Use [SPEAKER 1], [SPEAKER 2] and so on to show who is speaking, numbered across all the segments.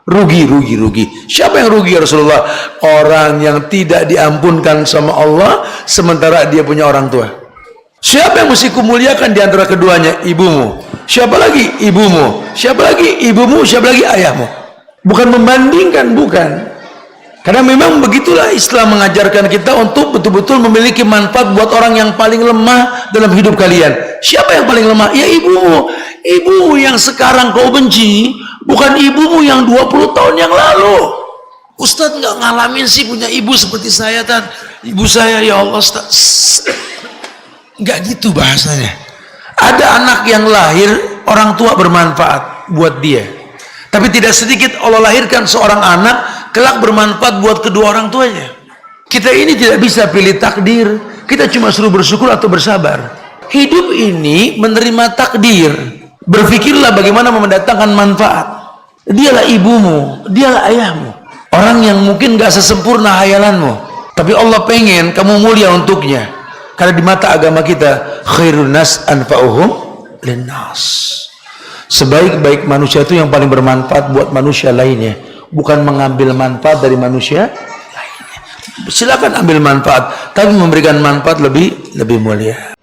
[SPEAKER 1] Rugi. Siapa yang rugi ya Rasulullah? Orang yang tidak diampunkan sama Allah sementara dia punya orang tua. Siapa yang mesti kumuliakan di antara keduanya? Ibumu. Siapa lagi? Ibumu. Siapa lagi? Ibumu. Siapa lagi? Ayahmu. Bukan membandingkan, bukan. Karena memang begitulah Islam mengajarkan kita untuk betul-betul memiliki manfaat buat orang yang paling lemah dalam hidup kalian. Siapa yang paling lemah? Ya ibumu. Ibumu yang sekarang kau benci, bukan ibumu yang 20 tahun yang lalu. Ustadz nggak ngalamin sih punya ibu seperti saya, Tan. Ibu saya, ya Allah, Ustadz. Nggak gitu bahasanya. Ada anak yang lahir, orang tua bermanfaat buat dia. Tapi tidak sedikit Allah lahirkan seorang anak, kelak bermanfaat buat kedua orang tuanya. Kita ini tidak bisa pilih takdir. Kita cuma suruh bersyukur atau bersabar. Hidup ini menerima takdir. Berpikirlah bagaimana mendatangkan manfaat. Dialah ibumu, dialah ayahmu. Orang yang mungkin gak sesempurna hayalanmu, tapi Allah pengen kamu mulia untuknya. Karena di mata agama kita, khairun nas anfa'uhum linnas. Sebaik-baik manusia itu yang paling bermanfaat buat manusia lainnya, bukan mengambil manfaat dari manusia lainnya. Silakan ambil manfaat, tapi memberikan manfaat lebih mulia.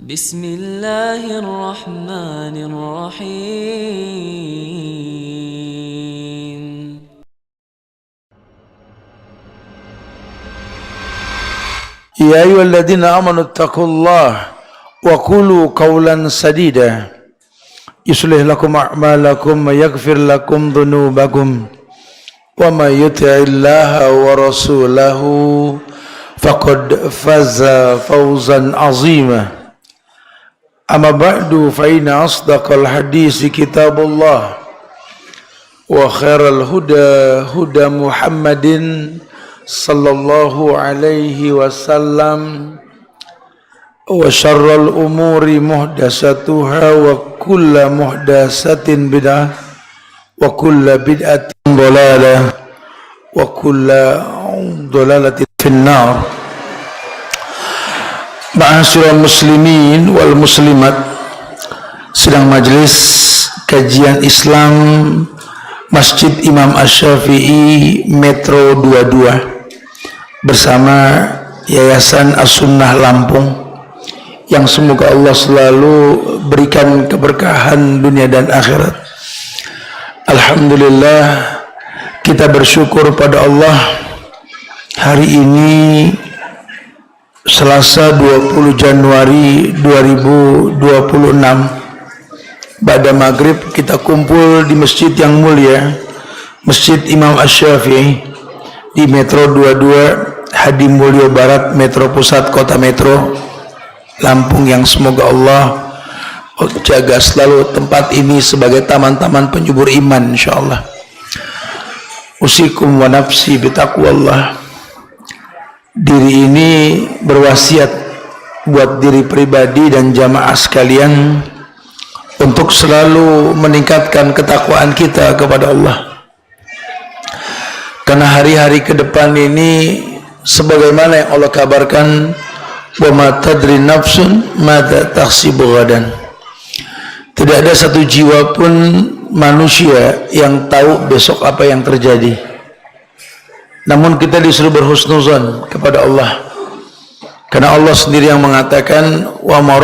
[SPEAKER 2] Bismillahirrahmanirrahim.
[SPEAKER 1] Ya ayyuhalladzina amanu taqullaha wa qulu qawlan sadida yuslih lakum a'malakum wa yaghfir lakum dhunubakum wa may yuti'illaha wa rasulahu faqad faza fawzan 'azima. Amma ba'du fa inna asdaqal hadisi kitabullah wa khairal huda huda Muhammadin sallallahu alaihi wasallam wa syarrul umuri muhdatsatuha wa kullu muhdatsatin bid'ah wa kullu bid'atin dhalalah wa kullu dhalalatin finnar. Ma'asyiral muslimin wal muslimat, sedang majelis kajian Islam Masjid Imam Asy-Syafi'i Metro 22 bersama Yayasan As-Sunnah Lampung, yang semoga Allah selalu berikan keberkahan dunia dan akhirat. Alhamdulillah, kita bersyukur pada Allah. Hari ini Selasa 20 Januari 2026, pada maghrib kita kumpul di masjid yang mulia, Masjid Imam Asy-Syafi'i di Metro 22 Hadi Mulyo Barat, Metro Pusat, Kota Metro Lampung, yang semoga Allah jaga selalu tempat ini sebagai taman-taman penyubur iman insyaallah. Usikum wa nafsi bitaqwallah. Diri ini berwasiat buat diri pribadi dan jamaah sekalian untuk selalu meningkatkan ketakwaan kita kepada Allah. Karena hari-hari ke depan ini sebagaimana yang Allah kabarkan, wa ma tadri nafsun madza taksibu ghadan. Tidak ada satu jiwa pun manusia yang tahu besok apa yang terjadi. Namun kita disuruh berhusnuzan kepada Allah, karena Allah sendiri yang mengatakan wa ma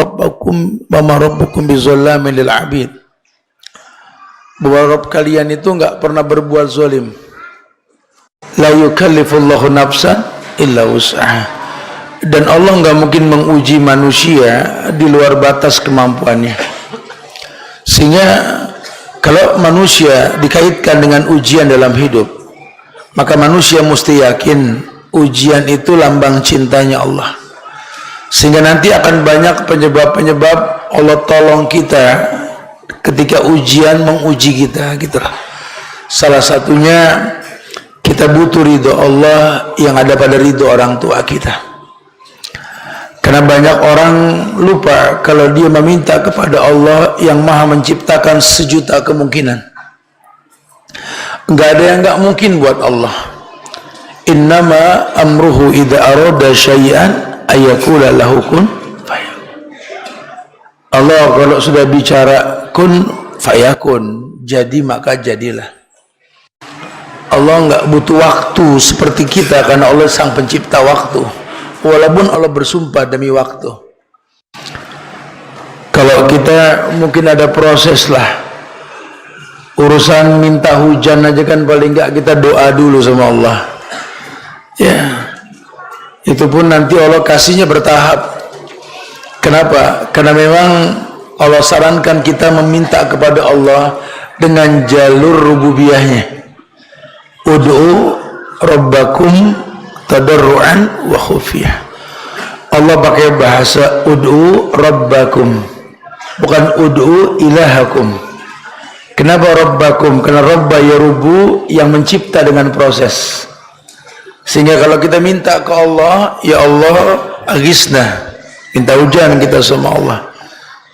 [SPEAKER 1] rabbukum bizallamin lil abid, bahwa Rabb kalian itu enggak pernah berbuat zalim. La yukallifullahu nafsan illa wus'aha. Dan Allah enggak mungkin menguji manusia di luar batas kemampuannya. Sehingga kalau manusia dikaitkan dengan ujian dalam hidup, maka manusia mesti yakin ujian itu lambang cintanya Allah. Sehingga nanti akan banyak penyebab-penyebab Allah tolong kita ketika ujian menguji kita, gitulah. Salah satunya kita butuh ridho Allah yang ada pada ridho orang tua kita. Karena banyak orang lupa kalau dia meminta kepada Allah yang maha menciptakan sejuta kemungkinan. Enggak ada yang enggak mungkin buat Allah. Innama amruhu idza arada syai'an ayyakula lahu kun fayakun. Allah kalau sudah bicara kun fayakun, jadi maka jadilah. Allah nggak butuh waktu seperti kita karena Allah sang pencipta waktu. Walaupun Allah bersumpah demi waktu. Kalau kita mungkin ada proses lah. Urusan minta hujan aja kan paling nggak kita doa dulu sama Allah. Ya, itu pun nanti Allah kasihnya bertahap. Kenapa? Karena memang Allah sarankan kita meminta kepada Allah dengan jalur rububiyahnya. Ud'u rabbakum tadarruan wa khufiyah. Allah pakai bahasa ud'u rabbakum, bukan ud'u ilahakum. Kenapa rabbakum? Karena rabba yarubu, yang mencipta dengan proses. Sehingga kalau kita minta ke Allah, ya Allah agisna, minta hujan kita sama Allah.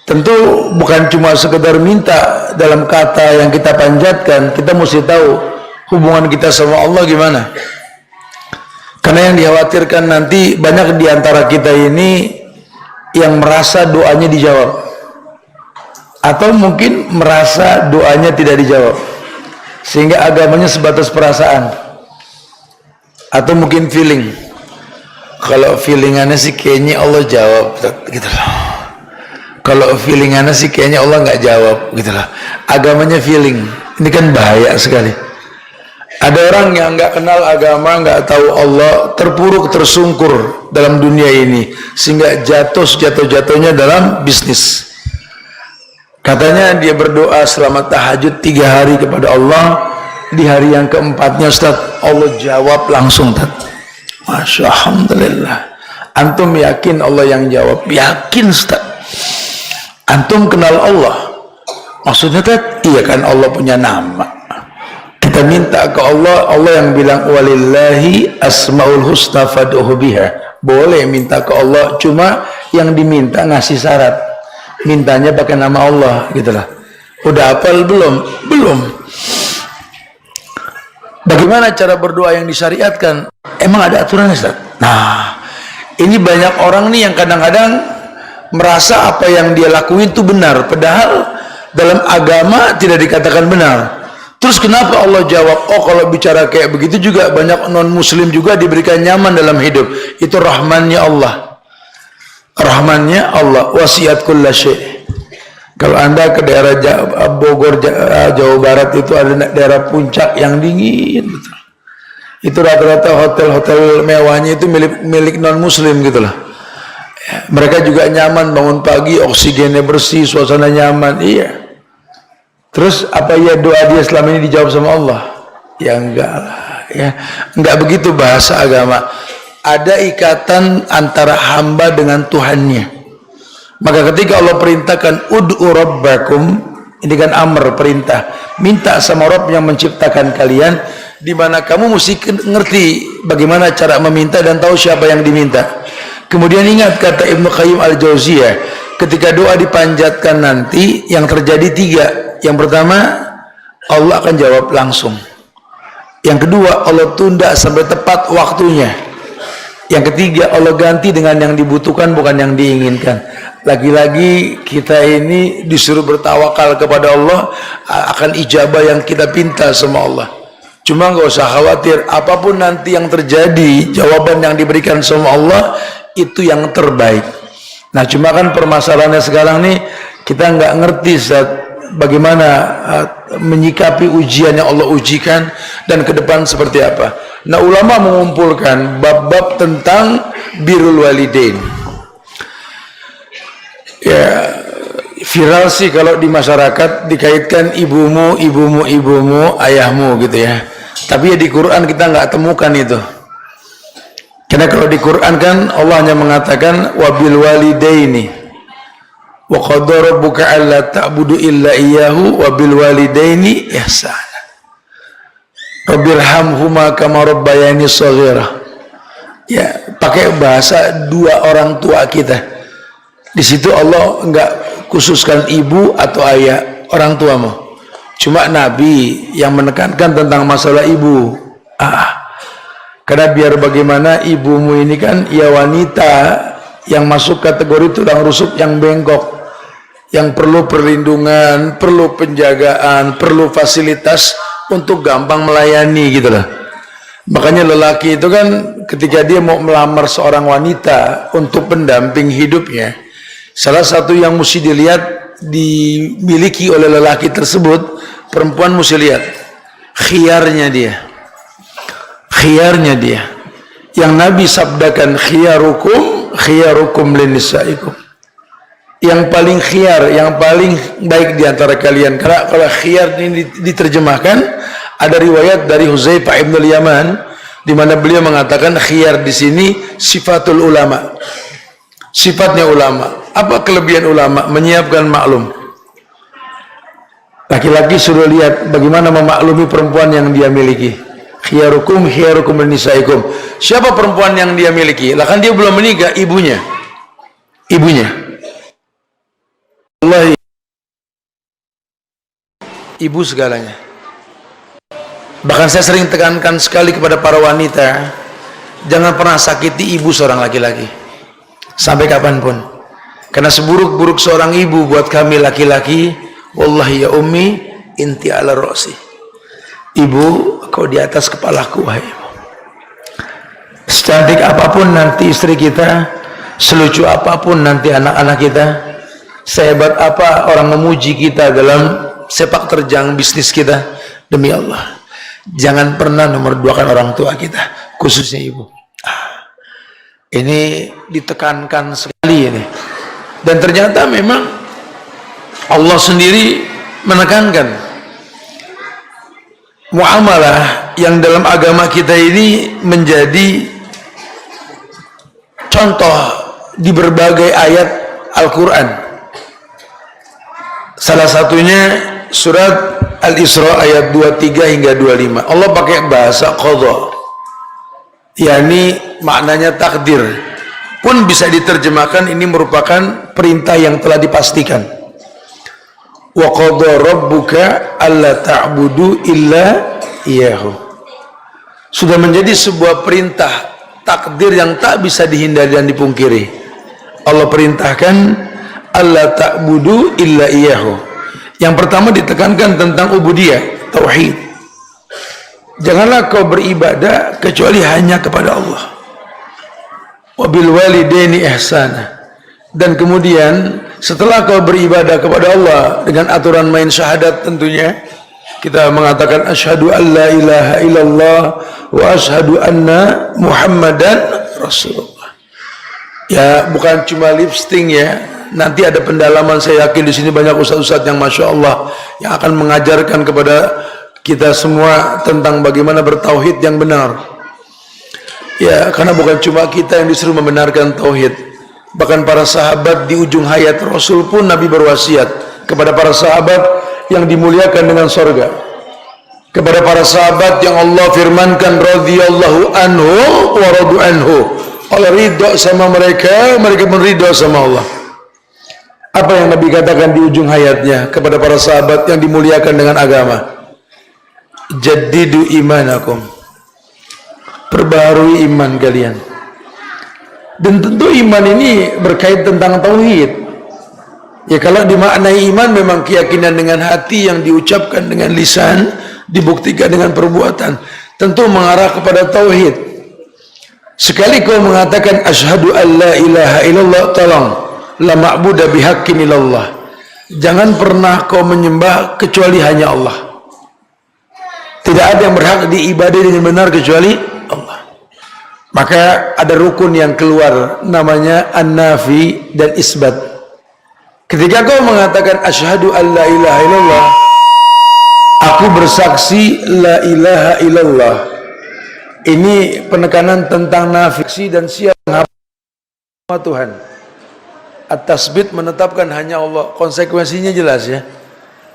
[SPEAKER 1] Tentu bukan cuma sekedar minta dalam kata yang kita panjatkan, kita mesti tahu hubungan kita sama Allah gimana. Karena yang dikhawatirkan nanti banyak di antara kita ini yang merasa doanya dijawab, atau mungkin merasa doanya tidak dijawab, sehingga agamanya sebatas perasaan, atau mungkin feeling. Kalau feelingannya sih kayaknya Allah jawab gitu loh. Kalau feelingannya sih kayaknya Allah nggak jawab gitu loh. Agamanya feeling. Ini kan bahaya sekali. Ada orang yang nggak kenal agama, nggak tahu Allah, terpuruk tersungkur dalam dunia ini, sehingga jatuh-jatuhnya dalam bisnis. Katanya dia berdoa selama tahajud 3 hari kepada Allah. Di hari yang keempatnya, Ustaz, Allah jawab langsung, Ustaz. Masya Alhamdulillah. Antum yakin Allah yang jawab? Yakin, Ustaz. Antum kenal Allah? Maksudnya, Ustaz, iya kan Allah punya nama. Kita minta ke Allah, Allah yang bilang walillahi asmaul husna fad'uhu biha. Boleh minta ke Allah, cuma yang diminta ngasih syarat. Mintanya pakai nama Allah gitulah. Udah hafal belum? Belum. Bagaimana cara berdoa yang disyariatkan? Emang ada aturannya, Ustaz? Nah, ini banyak orang nih yang kadang-kadang merasa apa yang dia lakuin itu benar, padahal dalam agama tidak dikatakan benar. Terus kenapa Allah jawab? Oh, kalau bicara kayak begitu juga banyak non-muslim juga diberikan nyaman dalam hidup. Itu rahmannya Allah. Rahmannya Allah, wasiat kulla syai'. Kalau Anda ke daerah Bogor, Jawa Barat, itu ada daerah puncak yang dingin, betul. Itu rata-rata hotel-hotel mewahnya itu milik non-muslim gitu loh. Mereka juga nyaman, bangun pagi, oksigennya bersih, suasana nyaman, iya. Terus apa ya doa dia selama ini dijawab sama Allah? Ya enggak lah, ya. Enggak begitu bahasa agama. Ada ikatan antara hamba dengan Tuhannya. Maka ketika Allah perintahkan ud'u rabbakum, ini kan amr, perintah. Minta sama Rabb yang menciptakan kalian, di mana kamu mesti ngerti bagaimana cara meminta dan tahu siapa yang diminta. Kemudian ingat kata Ibnu Qayyim al-Jauziyah, ketika doa dipanjatkan nanti yang terjadi 3. Yang pertama, Allah akan jawab langsung. Yang kedua, Allah tunda sampai tepat waktunya. Yang ketiga, Allah ganti dengan yang dibutuhkan, bukan yang diinginkan. Lagi-lagi kita ini disuruh bertawakal kepada Allah, akan ijabah yang kita pinta sama Allah. Cuma nggak usah khawatir, apapun nanti yang terjadi, jawaban yang diberikan sama Allah itu yang terbaik. Nah, cuma kan permasalahannya sekarang nih, kita nggak ngerti saat bagaimana menyikapi ujian yang Allah ujikan dan ke depan seperti apa. Nah, ulama mengumpulkan bab-bab tentang birrul walidain. Ya, viral sih kalau di masyarakat dikaitkan ibumu, ayahmu gitu ya. Tapi ya di Quran kita nggak temukan itu. Karena kalau di Quran kan Allah hanya mengatakan wabil walidaini wa qadara rabbuka alla ta'budu illa iyyahu wa bil walidaini ihsana rabbirhamhuma kama rabbayani shaghira. Ya, pakai bahasa dua orang tua kita. Di situ Allah enggak khususkan ibu atau ayah, orang tuamu. Cuma Nabi yang menekankan tentang masalah ibu. Karena biar bagaimana ibumu ini kan ya wanita yang masuk kategori tulang rusuk yang bengkok. yang perlu perlindungan, perlu penjagaan, perlu fasilitas untuk gampang melayani gitu loh. Makanya lelaki itu kan ketika dia mau melamar seorang wanita untuk pendamping hidupnya, salah satu yang mesti dilihat dimiliki oleh lelaki tersebut, perempuan mesti lihat khiyarnya dia. Khiyarnya dia. Yang Nabi sabdakan khiyarukum linisaikum. Yang paling khiyar, yang paling baik di antara kalian. Karena kalau khiyar ini diterjemahkan, ada riwayat dari Huzaifah ibn al-Yaman di mana beliau mengatakan khiyar di sini sifatul ulama. Sifatnya ulama. Apa kelebihan ulama? Menyiapkan maklum. Laki-laki suruh lihat bagaimana memaklumi perempuan yang dia miliki. Khiyarukum nisaikum. Siapa perempuan yang dia miliki? Lah kan dia belum menikah, ibunya. Allah, ibu segalanya. Bahkan saya sering tekankan sekali kepada para wanita, jangan pernah sakiti ibu seorang laki-laki sampai kapanpun. Karena seburuk-buruk seorang ibu buat kami laki-laki, wallahi ya ummi inti ala ra'si. Ibu, kau di atas kepalaku, wahai ibu. Secantik apapun nanti istri kita, selucu apapun nanti anak-anak kita, sehebat apa orang memuji kita dalam sepak terjang bisnis kita, demi Allah jangan pernah nomor duakan orang tua kita, khususnya ibu. Ini ditekankan sekali ini, dan ternyata memang Allah sendiri menekankan muamalah yang dalam agama kita ini menjadi contoh di berbagai ayat Al-Quran. Salah satunya surat Al-Isra ayat 23 hingga 25. Allah pakai bahasa qadha, yakni maknanya takdir, pun bisa diterjemahkan ini merupakan perintah yang telah dipastikan. Wa qadha rabbuka alla ta'budu illa iyyahu. Sudah menjadi sebuah perintah takdir yang tak bisa dihindari dan dipungkiri. Allah perintahkan alla ta'budu illa iyyahu. Yang pertama ditekankan tentang ubudiyah, tauhid. Janganlah kau beribadah kecuali hanya kepada Allah. Wabil walidaini ihsana. Dan kemudian setelah kau beribadah kepada Allah dengan aturan main syahadat tentunya, kita mengatakan asyhadu an la ilaha illallah wa asyhadu anna muhammadan rasulullah. Ya, bukan cuma lipsting ya. Nanti ada pendalaman, saya yakin di sini banyak ustaz-ustaz yang masya Allah yang akan mengajarkan kepada kita semua tentang bagaimana bertauhid yang benar. Ya, karena bukan cuma kita yang disuruh membenarkan tauhid, bahkan para sahabat di ujung hayat Rasul pun Nabi berwasiat kepada para sahabat yang dimuliakan dengan sorga, kepada para sahabat yang Allah firmankan radhiyallahu anhum wa radu anhu. Allah ridha sama mereka, mereka pun ridha sama Allah. Apa yang Nabi katakan di ujung hayatnya kepada para sahabat yang dimuliakan dengan agama? Jaddidu imanakum. Perbaharui iman kalian. Dan tentu iman ini berkait tentang tauhid. Ya, kalau dimaknai iman memang keyakinan dengan hati yang diucapkan dengan lisan, dibuktikan dengan perbuatan, tentu mengarah kepada tauhid. Sekali kau mengatakan asyhadu an la ilaha illallah, tolong la ma'budu bihaqqin illallah. Jangan pernah kau menyembah kecuali hanya Allah. Tidak ada yang berhak diibadai dengan benar kecuali Allah. Maka ada rukun yang keluar namanya an-nafi dan isbat. Ketika kau mengatakan asyhadu an la ilaha illallah, aku bersaksi la ilaha illallah, ini penekanan tentang nafi dan siap sama Tuhan. At-tasbit menetapkan hanya Allah. Konsekuensinya jelas ya,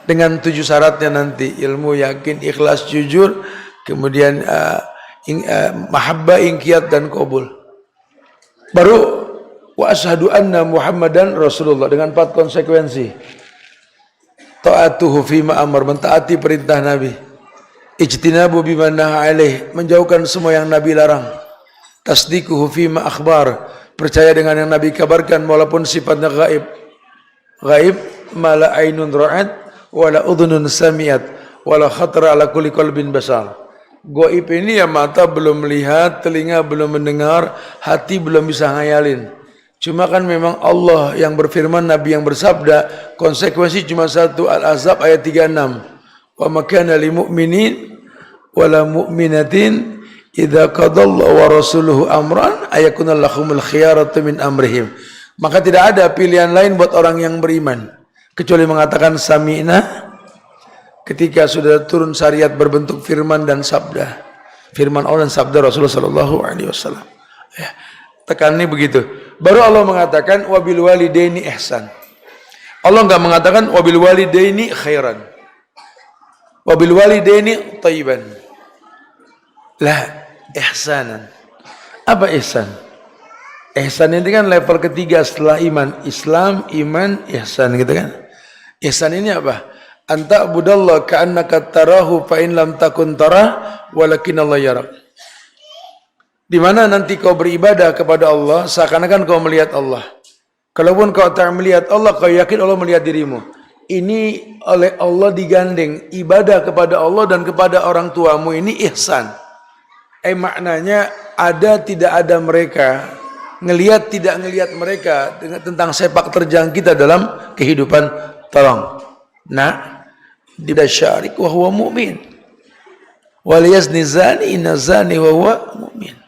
[SPEAKER 1] dengan 7 syaratnya nanti: ilmu, yakin, ikhlas, jujur, kemudian mahabbah, ingkiyat, dan qabul. Baru wa asyhadu anna muhammadan rasulullah, dengan 4 konsekuensi. Ta'atuhu fima amar, mentaati perintah Nabi. Ijtinabu bima naha alaih, menjauhkan semua yang Nabi larang. Tasdiquhu fima akhbar, percaya dengan yang Nabi kabarkan walaupun sifatnya gaib. Gaib ma la ainun ra'at wa la udhunun sami'at wa la khatara ala kulli qalbin basar. Gaib ini ya mata belum melihat, telinga belum mendengar, hati belum bisa ngayalin. Cuma kan memang Allah yang berfirman, Nabi yang bersabda, konsekuensi cuma satu. Al-Ahzab ayat 36. Wa makana lil mu'minin wala mu'minatin idza qadallahu wa rasuluhu amran ayakuna lahumul khiyaratu min amrihim. Maka tidak ada pilihan lain buat orang yang beriman kecuali mengatakan sami'na ketika sudah turun syariat berbentuk firman dan sabda. Firman Allah dan sabda Rasulullah sallallahu alaihi wasallam. Ya, tekannya begitu. Baru Allah mengatakan wabil walidaini ihsan. Allah enggak mengatakan wabil walidaini khairan. Wabil walidaini thayyiban. Lah, ihsanan. Apa ihsan? Ihsan ini kan level ketiga setelah iman. Islam, iman, ihsan gitu kan. Ihsan ini apa? Anta budallah ka'annaka tarahu fa in lam takun tarah walakin Allah yarak. Di mana nanti kau beribadah kepada Allah seakan-akan kau melihat Allah. Kalaupun kau tak melihat Allah, kau yakin Allah melihat dirimu. Ini oleh Allah digandeng ibadah kepada Allah dan kepada orang tuamu ini ihsan. Maknanya ada tidak ada mereka, ngelihat tidak ngelihat mereka tentang sepak terjang kita dalam kehidupan. Tolong. Nah, tidak syarik wa huwa mu'min. Wal yazni zani inna zani wa huwa mu'min.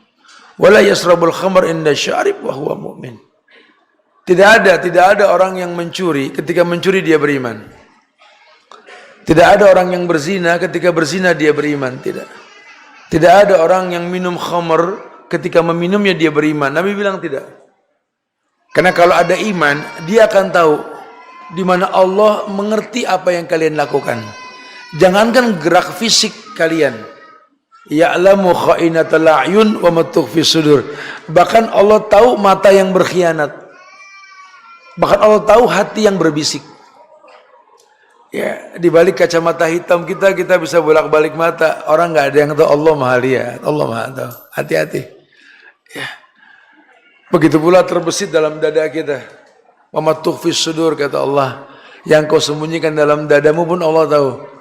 [SPEAKER 1] Wala yasrabul khamr inda syarib wa huwa mu'min. Tidak ada orang yang mencuri ketika mencuri dia beriman. Tidak ada orang yang berzina ketika berzina dia beriman, tidak. Tidak ada orang yang minum khamr ketika meminumnya dia beriman. Nabi bilang tidak. Karena kalau ada iman, dia akan tahu di mana Allah mengerti apa yang kalian lakukan. Jangankan gerak fisik kalian. Ya'lamu kha'inatal a'yun wa ma tukhfis sudur. Bahkan Allah tahu mata yang berkhianat. Bahkan Allah tahu hati yang berbisik. Ya, di balik kacamata hitam kita bisa bolak-balik mata. Orang enggak ada yang tahu, Allah Maha lihat, Allah Maha tahu. Hati-hati. Ya. Begitu pula terbesit dalam dada kita. Wa ma tukhfis sudur kata Allah. Yang kau sembunyikan dalam dadamu pun Allah tahu.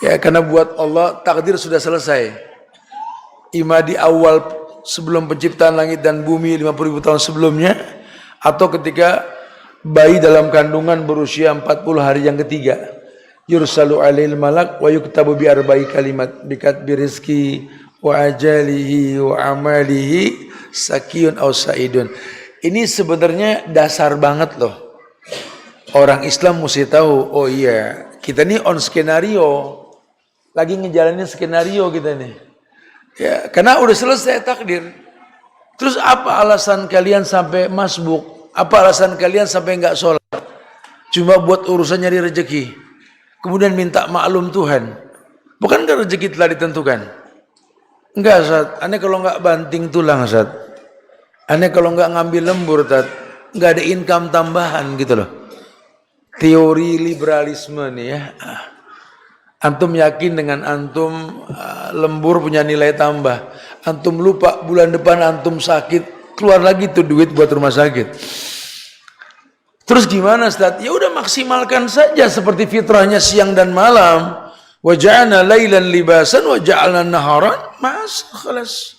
[SPEAKER 1] Ya, karena buat Allah takdir sudah selesai. Ima di awal sebelum penciptaan langit dan bumi 50.000 tahun sebelumnya, atau ketika bayi dalam kandungan berusia 40 hari yang ketiga. Yursalu alail malak wa yuktabu bi arba'i kalimat bikatbi rizki wa ajalihi wa amalihi sakiyun aw saidun. Ini sebenarnya dasar banget loh. Orang Islam mesti tahu, oh iya, kita ini on skenario. Lagi ngejalanin skenario kita nih. Ya, karena udah selesai takdir. Terus apa alasan kalian sampai masbuk? Apa alasan kalian sampai enggak sholat? Cuma buat urusan nyari rezeki. Kemudian minta maklum Tuhan. Bukankah rezeki telah ditentukan? Enggak, Ustaz. Aneh kalau enggak banting tulang, Ustaz. Aneh kalau enggak ngambil lembur, Ustaz. Enggak ada income tambahan gitu loh. Teori liberalisme nih ya. Antum yakin dengan antum lembur punya nilai tambah. Antum lupa bulan depan antum sakit, keluar lagi tuh duit buat rumah sakit. Terus gimana Ustaz? Ya udah maksimalkan saja seperti fitrahnya siang dan malam. Wa ja'alna lailan libasan wa ja'alna naharan ma'as khalas.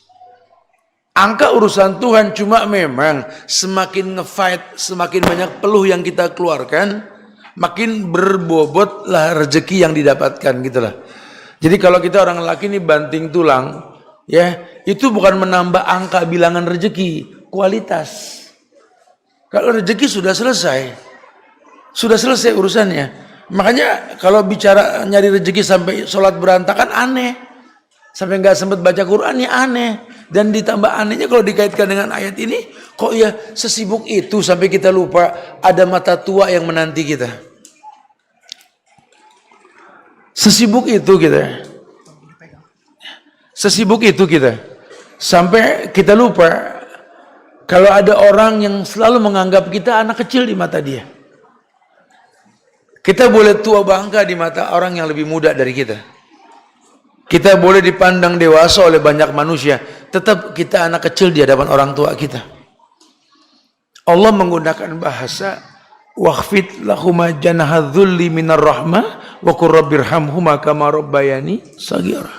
[SPEAKER 1] Angka urusan Tuhan, cuma memang semakin ngefight, semakin banyak peluh yang kita keluarkan, makin berbobotlah rezeki yang didapatkan gitulah. Jadi kalau kita orang laki ini banting tulang, ya itu bukan menambah angka bilangan rezeki, kualitas. Kalau rezeki sudah selesai urusannya. Makanya kalau bicara nyari rezeki sampai sholat berantakan aneh, sampai nggak sempat baca Quran ya aneh. Dan ditambah anehnya kalau dikaitkan dengan ayat ini, kok ya sesibuk itu sampai kita lupa ada mata tua yang menanti kita. Sesibuk itu kita. Sampai kita lupa kalau ada orang yang selalu menganggap kita anak kecil di mata dia. Kita boleh tua bangka di mata orang yang lebih muda dari kita. Kita boleh dipandang dewasa oleh banyak manusia, tetap kita anak kecil di hadapan orang tua kita. Allah menggunakan bahasa wakhfid lahuma janahadzulli minar rahmah wa qur rabbirhamhuma kama rabbayani shaghira.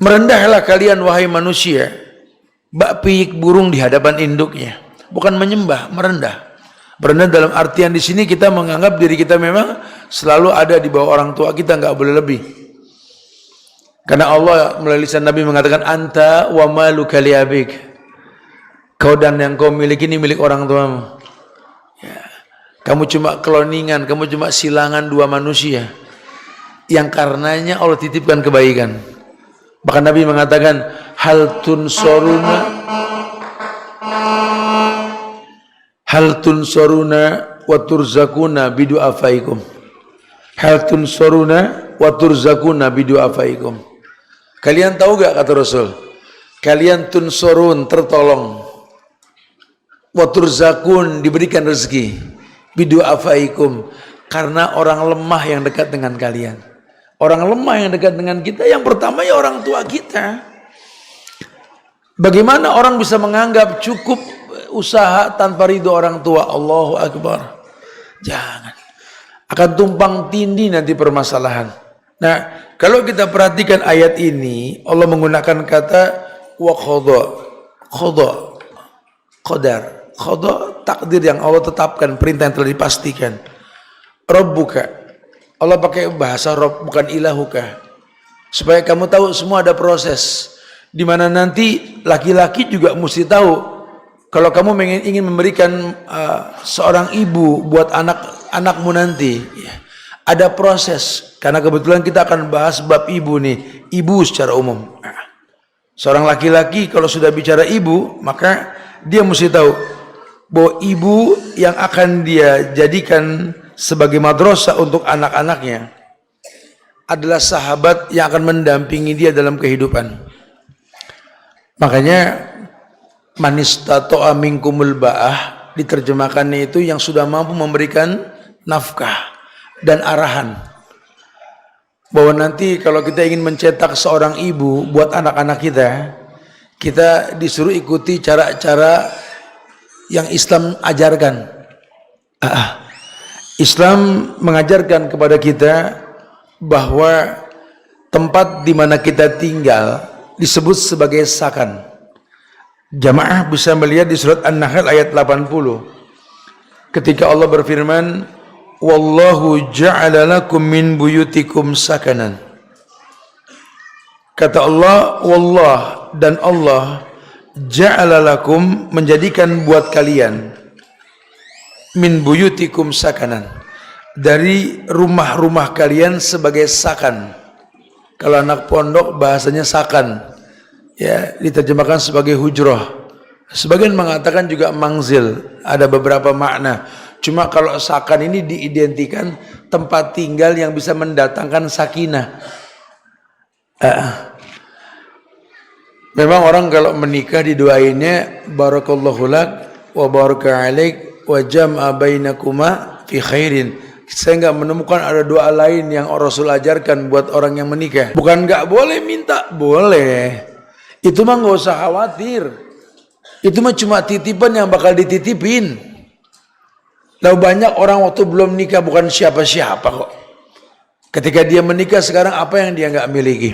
[SPEAKER 1] Merendahlah kalian wahai manusia, bak piyik burung di hadapan induknya. Bukan menyembah, merendah. Merendah dalam artian di sini kita menganggap diri kita memang selalu ada di bawah orang tua kita, enggak boleh lebih. Karena Allah melalui lisan Nabi mengatakan anta wa maluka li abik. Kau dan yang kau miliki ini milik orang tuamu. Ya. Kamu cuma kloningan, kamu cuma silangan dua manusia yang karenanya Allah titipkan kebaikan. Bahkan Nabi mengatakan hal tunsoruna wa turzakuna bidu'afaikum. Hal tunsoruna wa turzakuna bidu'afaikum. Kalian tahu gak kata Rasul? Kalian tunsorun, tertolong. Wa turzakun, diberikan rezeki. Bidu'afaikum, karena orang lemah yang dekat dengan kalian. Orang lemah yang dekat dengan kita, yang pertama ya orang tua kita. Bagaimana orang bisa menganggap cukup usaha tanpa ridho orang tua? Allahu Akbar. Jangan. Akan tumpang tindih nanti permasalahan. Nah, kalau kita perhatikan ayat ini, Allah menggunakan kata wa qadar, takdir yang Allah tetapkan, perintah yang telah dipastikan. Rabbuka, Allah pakai bahasa Rabb, bukan ilahuka, supaya kamu tahu semua ada proses, di mana nanti laki-laki juga mesti tahu kalau kamu ingin memberikan seorang ibu buat anak-anakmu nanti, ya, ada proses. Karena kebetulan kita akan bahas bab ibu nih, ibu secara umum. Seorang laki-laki kalau sudah bicara ibu, maka dia mesti tahu bahwa ibu yang akan dia jadikan sebagai madrasah untuk anak-anaknya adalah sahabat yang akan mendampingi dia dalam kehidupan. Makanya manistato'a minkumul ba'ah diterjemahkannya itu yang sudah mampu memberikan nafkah dan arahan. Bahwa nanti kalau kita ingin mencetak seorang ibu buat anak-anak kita disuruh ikuti cara-cara yang Islam ajarkan. Islam mengajarkan kepada kita bahwa tempat di mana kita tinggal disebut sebagai sakan. Jamaah bisa melihat di surat An-Nahl ayat 80. Ketika Allah berfirman, wallahu ja'ala lakum min buyutikum sakanan. Kata Allah, wallah, dan Allah ja'ala lakum, menjadikan buat kalian, min buyutikum sakanan, dari rumah-rumah kalian sebagai sakan. Kalau anak pondok bahasanya sakan, ya, diterjemahkan sebagai hujrah. Sebagian mengatakan juga mangzil, ada beberapa makna. Cuma kalau sakan ini diidentikan tempat tinggal yang bisa mendatangkan sakinah. Memang orang kalau menikah didoainnya barakallahu lak wa baraka alaik wa jam'a bainakuma fi khairin. Saya enggak menemukan ada doa lain yang Rasul ajarkan buat orang yang menikah. Bukan enggak boleh minta, boleh. Itu mah enggak usah khawatir. Itu mah cuma titipan yang bakal dititipin. Lalu banyak orang waktu belum nikah bukan siapa-siapa kok. Ketika dia menikah sekarang apa yang dia enggak miliki?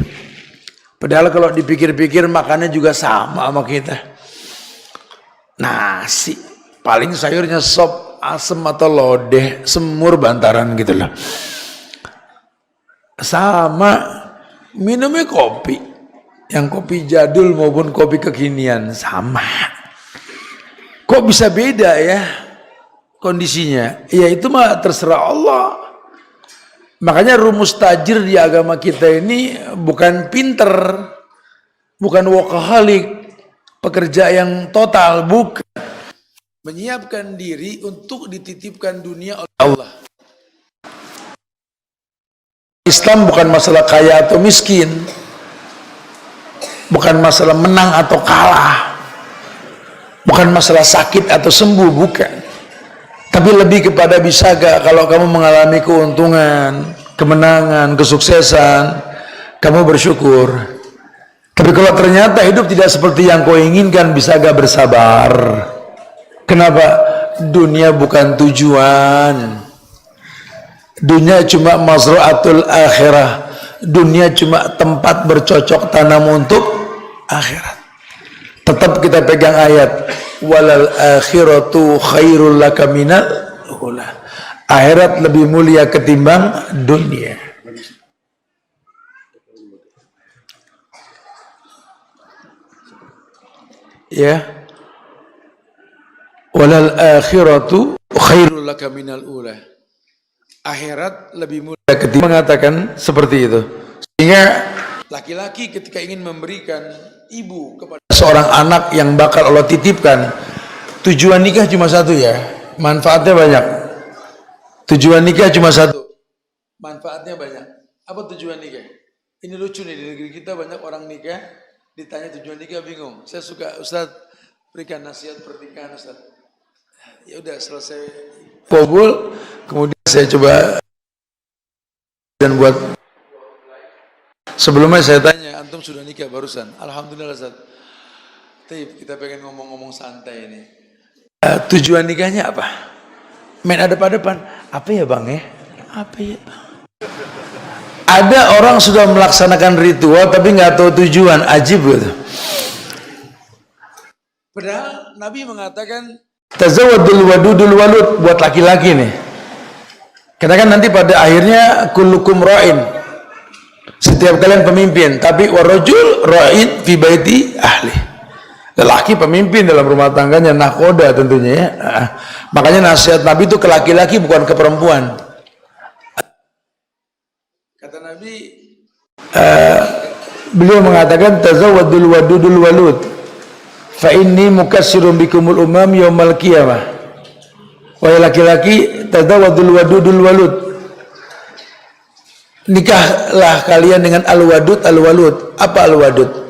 [SPEAKER 1] Padahal kalau dipikir-pikir makannya juga sama kita. Nasi, paling sayurnya sop, asem atau lodeh, semur bantaran gitu loh. Sama, minumnya kopi. Yang kopi jadul maupun kopi kekinian, sama. Kok bisa beda ya kondisinya? Ya itu mah terserah Allah. Makanya rumus tajir di agama kita ini bukan pinter, bukan workaholic, pekerja yang total, bukan. Menyiapkan diri untuk dititipkan dunia oleh Allah. Islam bukan masalah kaya atau miskin, bukan masalah menang atau kalah, bukan masalah sakit atau sembuh, bukan. Tapi lebih kepada bisa gak kalau kamu mengalami keuntungan, kemenangan, kesuksesan, kamu bersyukur. Tapi kalau ternyata hidup tidak seperti yang kau inginkan, bisa gak bersabar? Kenapa? dunia bukan tujuan. Dunia cuma mazra'atul akhirah. Dunia cuma tempat bercocok tanam untuk akhirat. Tetap kita pegang ayat, walal akhiratu khairul laka minal ula. Akhirat lebih mulia ketimbang dunia. Ya, walal akhiratu khairul laka minal ula. Akhirat lebih mulia ketimbang, mengatakan seperti itu. Sehingga laki-laki ketika ingin memberikan ibu kepada seorang anak yang bakal Allah titipkan, tujuan nikah cuma satu ya, manfaatnya banyak. Tujuan nikah cuma satu, manfaatnya banyak. Apa tujuan nikah? Ini lucu nih, di negeri kita banyak orang nikah, ditanya tujuan nikah bingung. Saya suka, Ustaz berikan nasihat pernikahan Ustaz. Ya udah selesai kabul, kemudian saya coba dan buat. Sebelumnya saya tanya, antum sudah nikah barusan? Alhamdulillah Ustaz. Kita pengen ngomong-ngomong santai ini. Tujuan nikahnya apa? Main adep-adepan. Apa ya bang ya? Apa ya bang? Ada orang sudah melaksanakan ritual tapi nggak tahu tujuan, ajib gitu. Padahal Nabi mengatakan tazawadul wadudul walud buat laki-laki nih. Karena kan nanti pada akhirnya kullukum ra'in. Setiap kalian pemimpin, tapi warajul ra'in fi baiti ahli. Lelaki pemimpin dalam rumah tangganya, nahkoda tentunya ya. Makanya nasihat Nabi itu ke laki-laki bukan ke perempuan. Kata Nabi, beliau mengatakan tazawadul wadudul walud fa inni mukassirun bikumul umam yaumal qiyamah. Wahai laki-laki, tazawadul wadudul walud, nikahlah kalian dengan al-wadud al-walud. Apa al-wadud?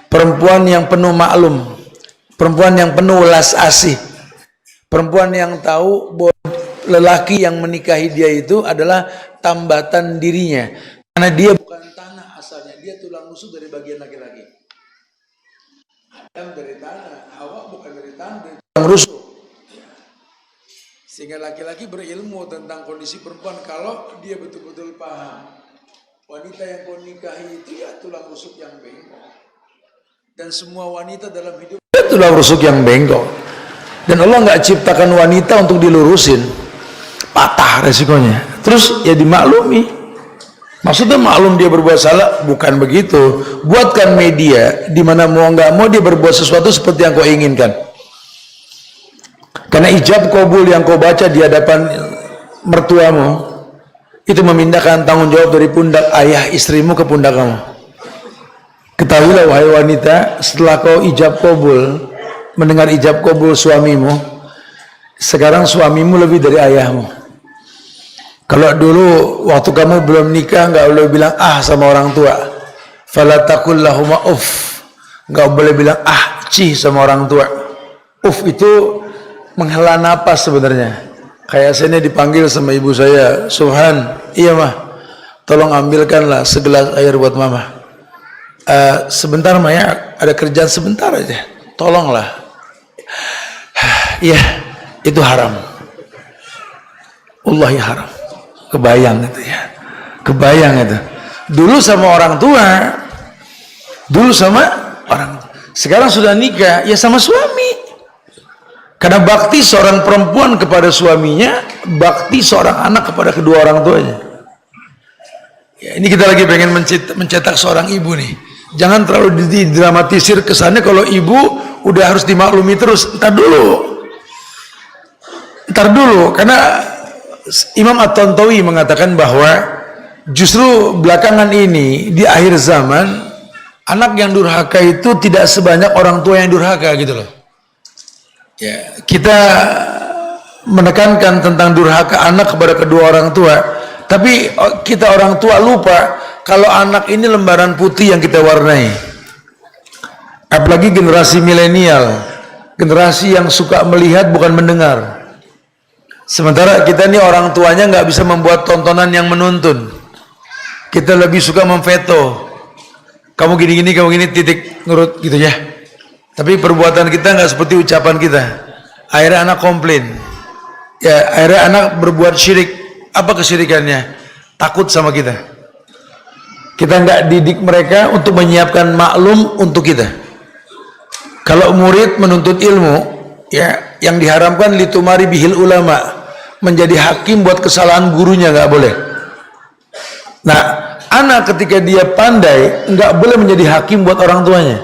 [SPEAKER 1] Perempuan yang penuh maklum, perempuan yang penuh welas asih, perempuan yang tahu bahwa lelaki yang menikahi dia itu adalah tambatan dirinya, karena dia bukan tanah asalnya, dia tulang rusuk dari bagian laki-laki. Adam dari tanah, Hawa bukan dari tanah, dari tulang rusuk. Sehingga laki-laki berilmu tentang kondisi perempuan kalau dia betul-betul paham wanita yang kau nikahi itu ya tulang rusuk yang bengkok. Dan semua wanita dalam hidup tulang rusuk yang bengkok. Dan Allah nggak ciptakan wanita untuk dilurusin, patah resikonya. Terus ya dimaklumi. Maksudnya maklum dia berbuat salah, bukan begitu. Buatkan media di mana mau nggak mau dia berbuat sesuatu seperti yang kau inginkan. Karena ijab kabul yang kau baca di hadapan mertuamu itu memindahkan tanggung jawab dari pundak ayah istrimu ke pundak kamu. Ketahuilah wahai wanita, setelah kau ijab kabul, mendengar ijab kabul suamimu, sekarang suamimu lebih dari ayahmu. Kalau dulu waktu kamu belum nikah nggak boleh bilang ah sama orang tua, fala taqul lahuma uff, nggak boleh bilang ah cih sama orang tua. Uff itu menghela napas sebenarnya. Kayak saya ini dipanggil sama ibu saya, Subhan, iya mah, tolong ambilkanlah segelas air buat mama. Sebentar Maya, ada kerjaan sebentar aja, tolonglah. Iya, itu haram. Wallahi haram. Kebayang itu ya, kebayang itu. Dulu sama orang tua, dulu sama orang. Sekarang sudah nikah, ya sama suami. Karena bakti seorang perempuan kepada suaminya, bakti seorang anak kepada kedua orang tuanya. Ya, ini kita lagi pengen mencetak seorang ibu nih. Jangan terlalu didramatisir kesannya kalau ibu udah harus dimaklumi terus. Ntar dulu, karena Imam At-Tantawi mengatakan bahwa justru belakangan ini di akhir zaman anak yang durhaka itu tidak sebanyak orang tua yang durhaka gitu loh. Ya, kita menekankan tentang durhaka anak kepada kedua orang tua, tapi kita orang tua lupa kalau anak ini lembaran putih yang kita warnai. Apalagi generasi milenial, generasi yang suka melihat bukan mendengar. Sementara kita ini orang tuanya nggak bisa membuat tontonan yang menuntun. Kita lebih suka memveto. Kamu gini-gini, kamu gini, titik, nurut gitu ya. Tapi perbuatan kita nggak seperti ucapan kita. Akhirnya anak komplain. Ya, akhirnya anak berbuat syirik. Apa kesyirikannya? Takut sama kita. Kita nggak didik mereka untuk menyiapkan maklum untuk kita. Kalau murid menuntut ilmu, ya, yang diharamkan litumari bihil ulama, menjadi hakim buat kesalahan gurunya, nggak boleh. Nah, anak ketika dia pandai nggak boleh menjadi hakim buat orang tuanya.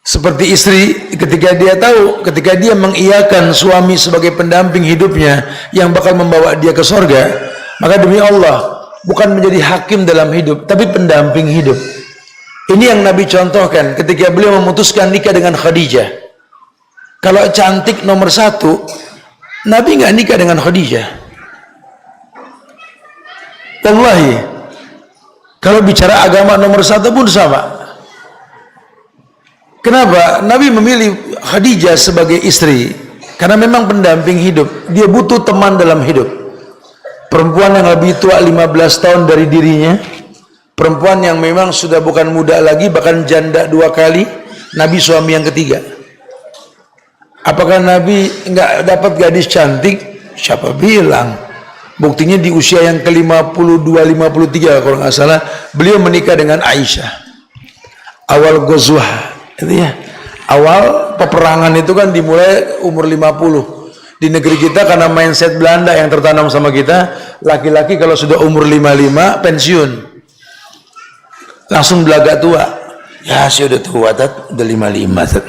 [SPEAKER 1] Seperti istri ketika dia mengiyakan suami sebagai pendamping hidupnya yang bakal membawa dia ke sorga, maka demi Allah bukan menjadi hakim dalam hidup, tapi pendamping hidup. Ini yang Nabi contohkan ketika beliau memutuskan nikah dengan Khadijah. Kalau cantik nomor satu, Nabi nggak nikah dengan Khadijah. Wallahi, kalau bicara agama nomor satu pun sama. Kenapa? Nabi memilih Khadijah sebagai istri karena memang pendamping hidup. Dia butuh teman dalam hidup. Perempuan yang lebih tua 15 tahun dari dirinya, perempuan yang memang sudah bukan muda lagi, bahkan janda 2 kali, Nabi suami yang ketiga. Apakah Nabi nggak dapat gadis cantik? Siapa bilang? Buktinya di usia yang ke-52, 53 kalau nggak salah, beliau menikah dengan Aisyah. Awal Ghazwah. Itu ya, awal peperangan itu kan dimulai umur 50. Di negeri kita karena mindset Belanda yang tertanam sama kita, laki-laki kalau sudah umur 55 pensiun, langsung belaga tua. Ya saya udah tua, udah 55 tat.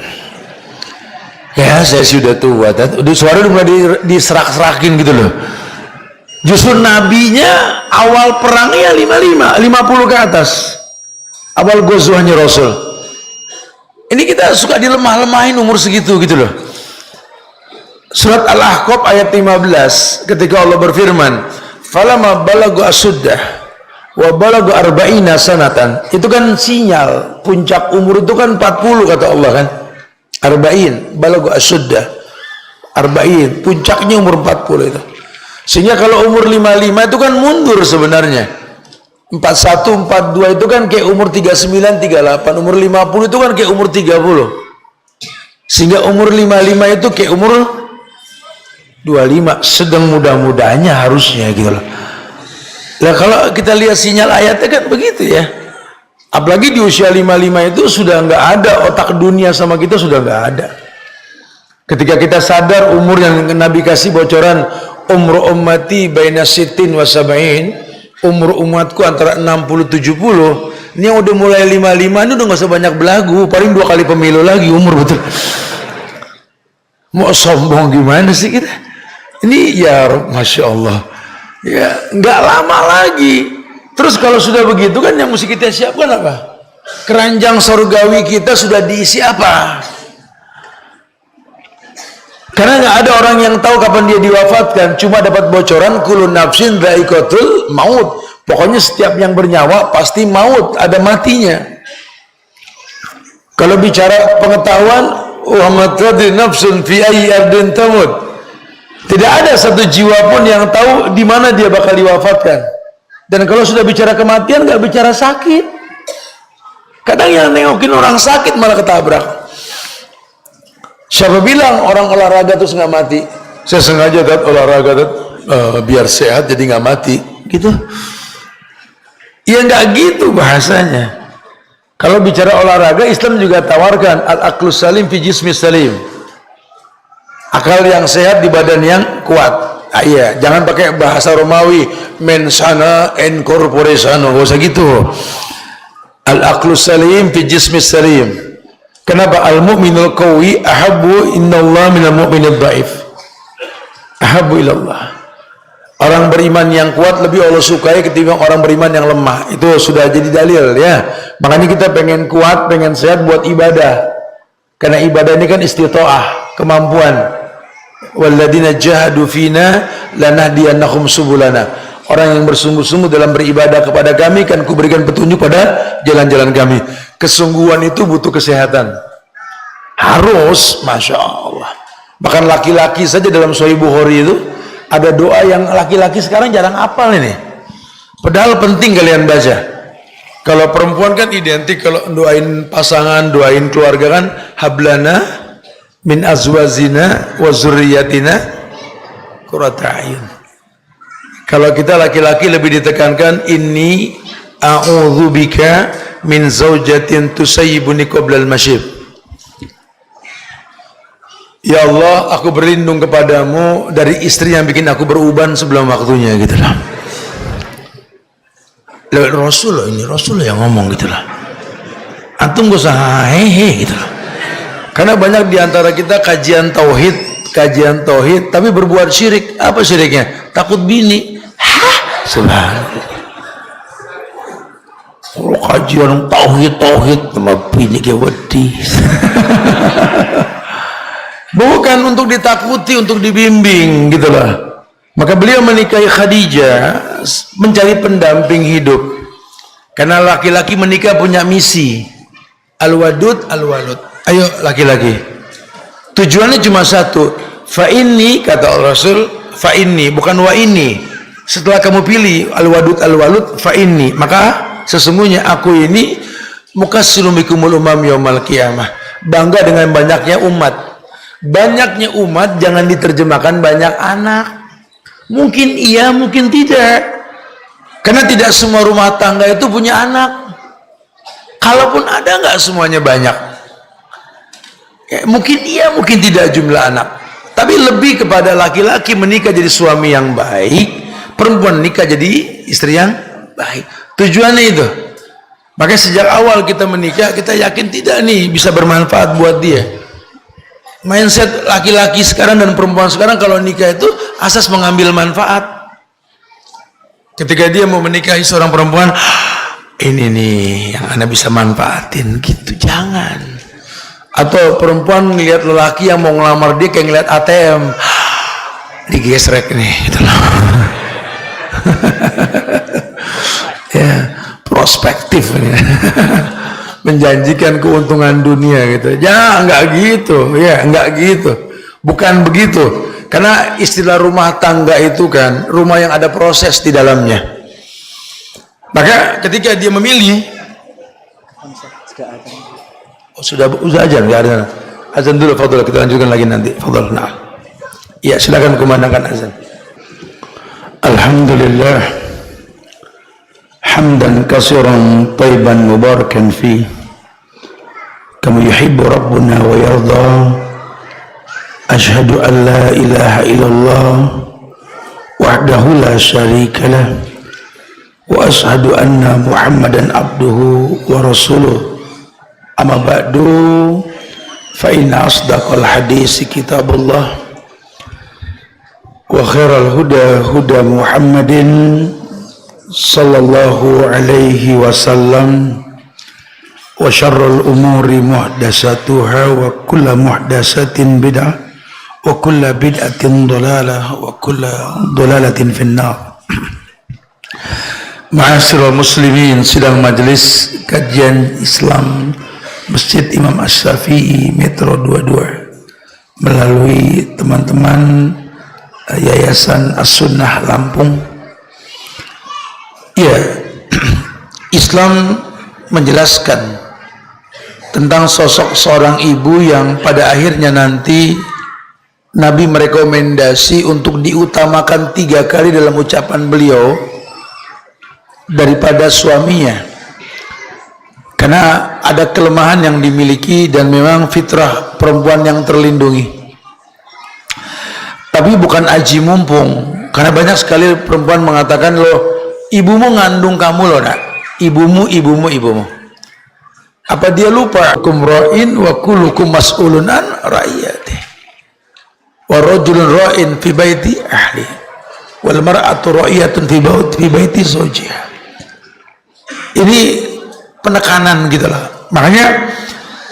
[SPEAKER 1] Ya saya sudah tua, udah suara udah mulai diserak-serakin gitu loh. Justru nabinya awal perangnya 55, 50 ke atas. Awal ghazwahnya Rasul. Ini kita suka dilemah-lemahin umur segitu gitu loh. Surat Al-Ahqaf ayat 15 ketika Allah berfirman, "Falamma balagu asuddah wa balagu arba'ina sanatan." Itu kan sinyal puncak umur itu kan 40 kata Allah kan. Arba'in, balagu asuddah. Arba'in, puncaknya umur 40 itu. Sehingga kalau umur 55 itu kan mundur sebenarnya. 41, 42 itu kan kayak umur 39, 38. Umur 50 itu kan kayak umur 30. Sehingga umur 55 itu kayak umur 25. Sedang muda-mudanya harusnya gitu loh. Nah kalau kita lihat sinyal ayatnya kan begitu ya. Apalagi di usia 55 itu sudah nggak ada, otak dunia sama kita sudah nggak ada. Ketika kita sadar umur yang Nabi kasih bocoran, umur ummati baina sittin wa sab'in, umur umatku antara 60-70. Ini yang udah mulai 55 ini udah gak usah banyak belagu, paling 2 kali pemilu lagi umur betul. Mau sombong gimana sih kita? Ini ya Masya Allah, ya nggak lama lagi. Terus kalau sudah begitu kan yang mesti kita siapkan apa? Keranjang surgawi kita sudah diisi apa? Karena nggak ada orang yang tahu kapan dia diwafatkan, cuma dapat bocoran kullu nafsin dha'iqatul maut. Pokoknya setiap yang bernyawa pasti maut, ada matinya. Kalau bicara pengetahuan, wa ma tadri nafsun fi ayyi ardin tamut. Tidak ada satu jiwa pun yang tahu di mana dia bakal diwafatkan. Dan kalau sudah bicara kematian, nggak bicara sakit. Kadang yang nengokin orang sakit malah ketabrak. Siapa bilang orang olahraga terus nggak mati? Saya sengaja olahraga biar sehat jadi nggak mati, gitu. Ya nggak gitu bahasanya. Kalau bicara olahraga, Islam juga tawarkan al-aqlus salim fi jismis salim. Akal yang sehat di badan yang kuat. Iya, jangan pakai bahasa Romawi men sana en corpore sano, nggak usah gitu. Al-aqlus salim fi jismis salim. Kenapa? Al-mu'minul qawi ahabbu innallaha minal mu'minid dhaif. Ahabbu ilallah. Orang beriman yang kuat lebih Allah sukai ketimbang orang beriman yang lemah. Itu sudah jadi dalil ya. Makanya kita pengen kuat, pengen sehat buat ibadah. Karena ibadah ini kan istita'ah, kemampuan. Walladzina jahadu fina lanahdiyannahum subulana. Orang yang bersungguh-sungguh dalam beribadah kepada kami kan kuberikan petunjuk pada jalan-jalan kami. Kesungguhan itu butuh kesehatan. Harus, Masya Allah. Bahkan laki-laki saja dalam Sahih Bukhari itu ada doa yang laki-laki sekarang jarang hafal ini. Padahal penting kalian baca. Kalau perempuan kan identik kalau doain pasangan, doain keluarga kan hablana min azwajina wa zurriyyatina qurrata a'yun. Kalau kita laki-laki lebih ditekankan inni a'udzubika min zaujatin tusayyibuni qabla al-masyib. Ya Allah, aku berlindung kepadamu dari istri yang bikin aku beruban sebelum waktunya, gitu lah. Lewat Rasul loh, ini Rasul yang ngomong, gitu lah. Antum gak usah hehe, gitu lah. Karena banyak diantara kita kajian tauhid, tapi berbuat syirik. Apa syiriknya? Takut bini. Hah? Subhanallah. Kalau kajian tauhid sama bini ke wedi. Bukan untuk ditakuti, untuk dibimbing, gitulah. Maka beliau menikahi Khadijah mencari pendamping hidup. Karena laki-laki menikah punya misi. Al-wadud, al-walud. Ayo laki-laki. Tujuannya cuma satu. Fa inni, kata Rasul, fa inni, bukan wa inni. Setelah kamu pilih al-wadud, al-walud, fa inni, maka sesungguhnya aku ini mukassirun bikumul umam yaumal qiyamah. Bangga dengan banyaknya umat. Banyaknya umat jangan diterjemahkan banyak anak. Mungkin iya, mungkin tidak. Karena tidak semua rumah tangga itu punya anak. Kalaupun ada, nggak semuanya banyak. Ya, mungkin iya, mungkin tidak jumlah anak. Tapi lebih kepada laki-laki menikah jadi suami yang baik, perempuan nikah jadi istri yang baik. Tujuannya itu. Makanya sejak awal kita menikah, kita yakin tidak nih bisa bermanfaat buat dia. Mindset laki-laki sekarang dan perempuan sekarang kalau nikah itu asas mengambil manfaat. Ketika dia mau menikahi seorang perempuan, ini nih yang Anda bisa manfaatin, gitu. Jangan. Atau perempuan ngelihat lelaki yang mau ngelamar dia kayak ngelihat ATM, digesrek nih, gitu loh. Ya, prospektif ini. Menjanjikan keuntungan dunia, gitu. Ya, enggak gitu. Ya, enggak gitu. Bukan begitu. Karena istilah rumah tangga itu kan rumah yang ada proses di dalamnya. Maka ketika dia memilih, sudah ajan, enggak ada. Azan dulu, fadhil, kita lanjutkan lagi nanti. Fadhil. Nah. Ya, silakan kumandangkan azan. Alhamdulillah. Hamdan katsiran thayyiban mubarakan fi kama yuhibbu rabbuna wa yarda. Asyhadu an la ilaha illallah wahdahu la syarika lah wa asyhadu anna Muhammadan abduhu wa rasuluh. Amma ba'du, fa inna asdaqal hadis kitabullah wa khairal huda huda Muhammadin sallallahu alaihi wasallam wa syarrul umuri muhdasatuha wa kullu muhdasatin bid'ah wa kullu bid'atin dhalalah wa kullu dhalalatin finnar. Ma'asyiral muslimin, sidang majelis kajian Islam Masjid Imam Asy-Syafi'i Metro 22 melalui teman-teman Yayasan As-Sunnah Lampung. Ya, Islam menjelaskan tentang sosok seorang ibu yang pada akhirnya nanti Nabi merekomendasi untuk diutamakan 3 kali dalam ucapan beliau daripada suaminya, karena ada kelemahan yang dimiliki dan memang fitrah perempuan yang terlindungi. Tapi bukan aji mumpung, karena banyak sekali perempuan mengatakan, loh, ibumu ngandung kamu loh nak, ibumu. Apa dia lupa? Kum ra'in wa kullukum mas'ulun an ra'iyati wa rajulun ra'in fi baiti ahli wal mar'atu ra'iyatun fi baiti zawjiha. Ini penekanan gitu lah. Makanya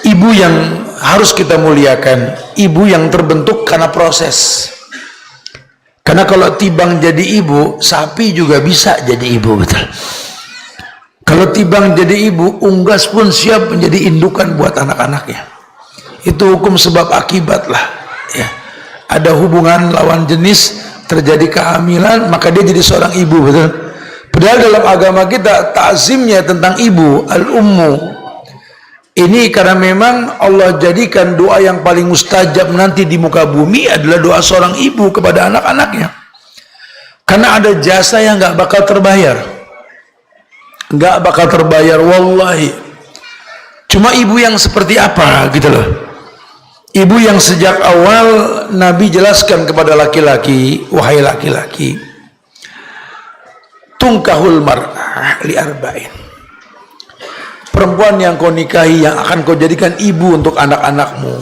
[SPEAKER 1] ibu yang harus kita muliakan, ibu yang terbentuk karena proses. Karena kalau Tibang jadi ibu, sapi juga bisa jadi ibu, betul. Kalau Tibang jadi ibu, unggas pun siap menjadi indukan buat anak-anaknya. Itu hukum sebab akibat lah. Ya. Ada hubungan lawan jenis, terjadi kehamilan, maka dia jadi seorang ibu, betul. Padahal dalam agama kita, ta'zimnya tentang ibu, al-ummu, Ini karena memang Allah jadikan doa yang paling mustajab nanti di muka bumi adalah doa seorang ibu kepada anak-anaknya. Karena ada jasa yang nggak bakal terbayar. Nggak bakal terbayar, wallahi. Cuma ibu yang seperti apa gitu loh. Ibu yang sejak awal Nabi jelaskan kepada laki-laki, wahai laki-laki, tungkahul mar'ah li arba'in. Perempuan yang kau nikahi, yang akan kau jadikan ibu untuk anak-anakmu,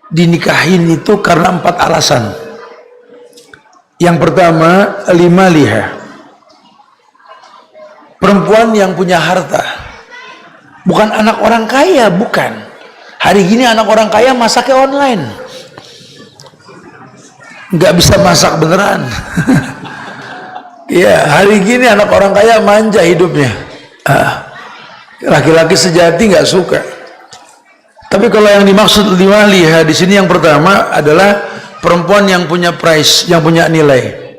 [SPEAKER 1] dinikahin itu karena 4 alasan. Yang pertama, limaliha. Perempuan yang punya harta. Bukan anak orang kaya, bukan. Hari gini anak orang kaya masaknya online. Nggak bisa masak beneran. Ya, hari gini anak orang kaya manja hidupnya. Laki-laki sejati nggak suka. Tapi kalau yang dimaksud limaliha di sini yang pertama adalah perempuan yang punya price, yang punya nilai.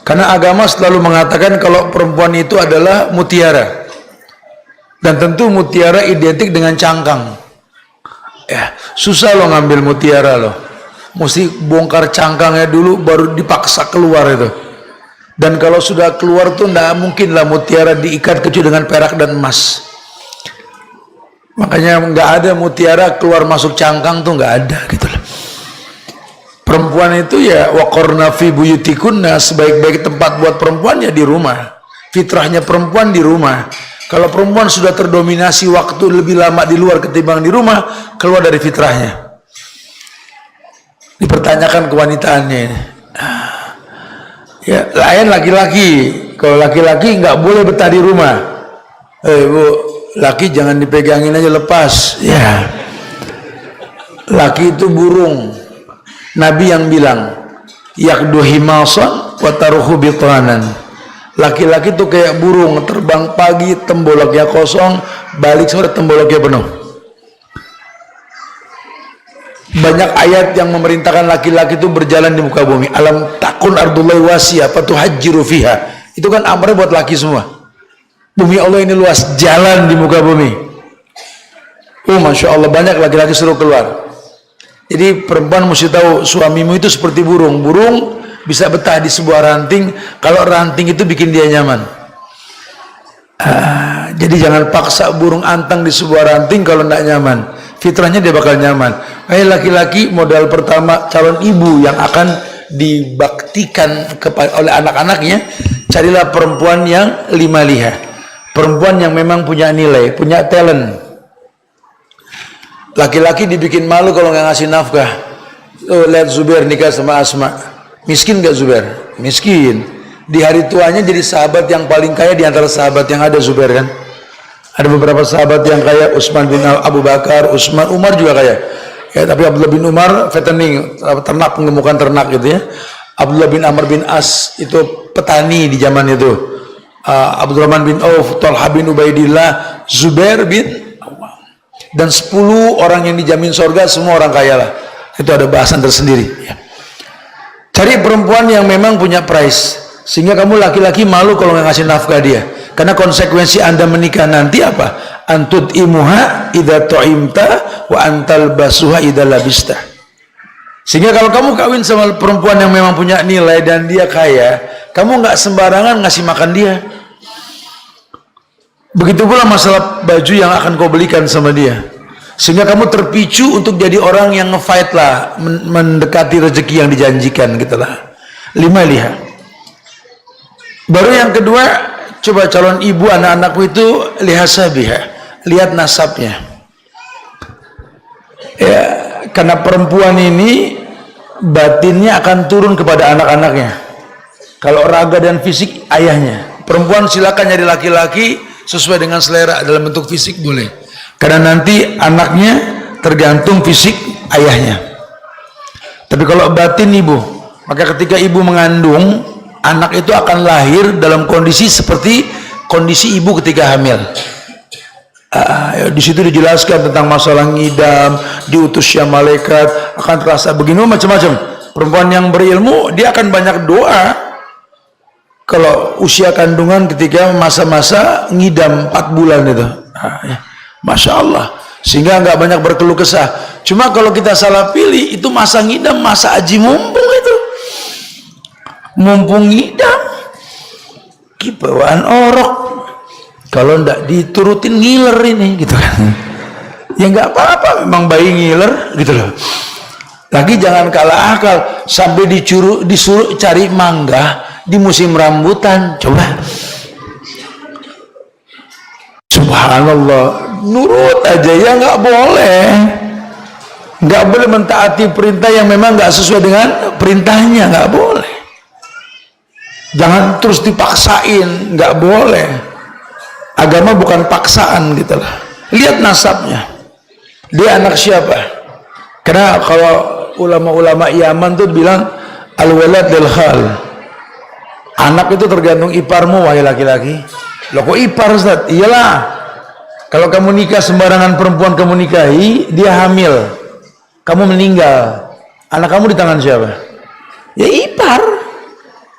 [SPEAKER 1] Karena agama selalu mengatakan kalau perempuan itu adalah mutiara. Dan tentu mutiara identik dengan cangkang. Ya, susah loh ngambil mutiara loh. Mesti bongkar cangkangnya dulu baru dipaksa keluar itu. Dan kalau sudah keluar tuh tidak mungkinlah mutiara diikat kecuali dengan perak dan emas. Makanya nggak ada mutiara keluar masuk cangkang tuh nggak ada gitu loh. Perempuan itu ya waqarna fi buyutikunna, sebaik-baik tempat buat perempuan ya di rumah. Fitrahnya perempuan di rumah. Kalau perempuan sudah terdominasi waktu lebih lama di luar ketimbang di rumah, keluar dari fitrahnya. Dipertanyakan kewanitaannya ini. Ya, lain laki-laki. Kalau laki-laki nggak boleh betah di rumah. Bu, laki jangan dipegangin aja, lepas. Ya. Laki itu burung. Nabi yang bilang, yakdu himasan wa taruhu bitanan. Laki-laki itu kayak burung, terbang pagi, temboloknya kosong, balik sore temboloknya penuh. Banyak ayat yang memerintahkan laki-laki itu berjalan di muka bumi. Alam takun ardullahi wasiyah fatuhajjiru fiha. Itu kan amarnya buat laki semua. Bumi Allah ini luas, jalan di muka bumi. Oh, Masya Allah, banyak laki-laki suruh keluar. Jadi perempuan mesti tahu suamimu itu seperti burung. Burung bisa betah di sebuah ranting kalau ranting itu bikin dia nyaman. Jadi jangan paksa burung antang di sebuah ranting kalau tidak nyaman. Fitrahnya dia bakal nyaman. Laki-laki modal pertama calon ibu yang akan dibaktikan oleh anak-anaknya, carilah perempuan yang limaliha, perempuan yang memang punya nilai, punya talent. Laki-laki dibikin malu kalau nggak ngasih nafkah. Oh, lihat Zubair nikah sama Asma. Miskin nggak Zubair? Miskin. Di hari tuanya jadi sahabat yang paling kaya di antara sahabat yang ada, Zubair kan. Ada beberapa sahabat yang kaya, Utsman bin Abu Bakar, Umar juga kaya. Ya, tapi Abdullah bin Umar fattening, ternak, pengemukan ternak gitu ya. Abdullah bin Amr bin As itu petani di zaman itu. Abdurrahman bin Auf, Talha bin Ubaidillah, Zubair bin Awam. Dan 10 orang yang dijamin surga semua orang kaya lah. Itu ada bahasan tersendiri ya. Cari perempuan yang memang punya price, sehingga kamu laki-laki malu kalau nggak ngasih nafkah dia. Karena konsekuensi Anda menikah nanti apa? Antut imuha idza tu'imta wa antal basuha idza labista. Sehingga kalau kamu kawin sama perempuan yang memang punya nilai dan dia kaya, kamu nggak sembarangan ngasih makan dia. Begitu pula masalah baju yang akan kau belikan sama dia. Sehingga kamu terpicu untuk jadi orang yang nge-fight lah, mendekati rezeki yang dijanjikan gitu lah. 5 lihat. Baru yang kedua, coba calon ibu anak-anakku itu lihasabiha, lihat nasabnya. Ya, karena perempuan ini batinnya akan turun kepada anak-anaknya. Kalau raga dan fisik ayahnya. Perempuan silakan nyari laki-laki sesuai dengan selera, dalam bentuk fisik boleh. Karena nanti anaknya tergantung fisik ayahnya. Tapi kalau batin ibu, maka ketika ibu mengandung, anak itu akan lahir dalam kondisi seperti kondisi ibu ketika hamil. Di situ dijelaskan tentang masalah ngidam, diutusnya malaikat, akan terasa begini macam-macam. Perempuan yang berilmu dia akan banyak doa kalau usia kandungan ketika masa-masa ngidam 4 bulan itu. Masya Allah. Sehingga nggak banyak berkeluh kesah. Cuma kalau kita salah pilih, itu masa ngidam, masa aji mumpung itu. Mumpung ngidam, kibawaan orok. Kalau ndak diturutin ngiler ini, gitu kan. Ya nggak apa-apa, memang bayi ngiler, gitu loh. Lagi jangan kalah akal, sampai disuruh cari mangga di musim rambutan. Coba. Subhanallah, nurut aja ya, nggak boleh mentaati perintah yang memang nggak sesuai dengan perintahnya, nggak boleh. Jangan terus dipaksain, nggak boleh. Agama bukan paksaan gitu lah. Lihat nasabnya, dia anak siapa? Karena kalau ulama-ulama Yaman tuh bilang al-walad lil khal, anak itu tergantung iparmu, wahai laki-laki. Loh kok ipar, Ustaz? Iyalah, kalau kamu nikah sembarangan perempuan kamu nikahi, dia hamil, kamu meninggal, anak kamu di tangan siapa? Ya ipar.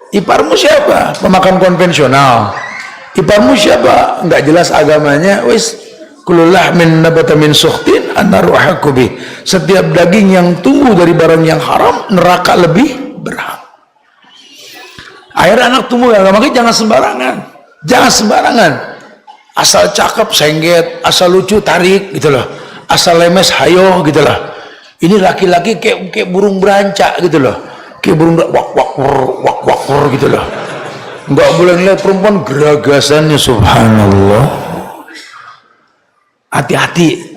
[SPEAKER 1] Iparmu siapa? Pemakan konvensional. Iparmu siapa? Nggak jelas agamanya. Wis kullu lahmin nabata min sukhtin annaru ahqqu bih. Setiap daging yang tumbuh dari barang yang haram, neraka lebih berhak. Akhirnya anak tumbuh ya, makanya jangan sembarangan. Jangan sembarangan. Asal cakep sengget, asal lucu tarik gitu loh. Asal lemes hayo gitu loh. Ini laki-laki kayak burung berancak gitu loh. Kayak burung wak gitu loh. Enggak boleh ngeliat perempuan geragasannya, subhanallah. Hati-hati.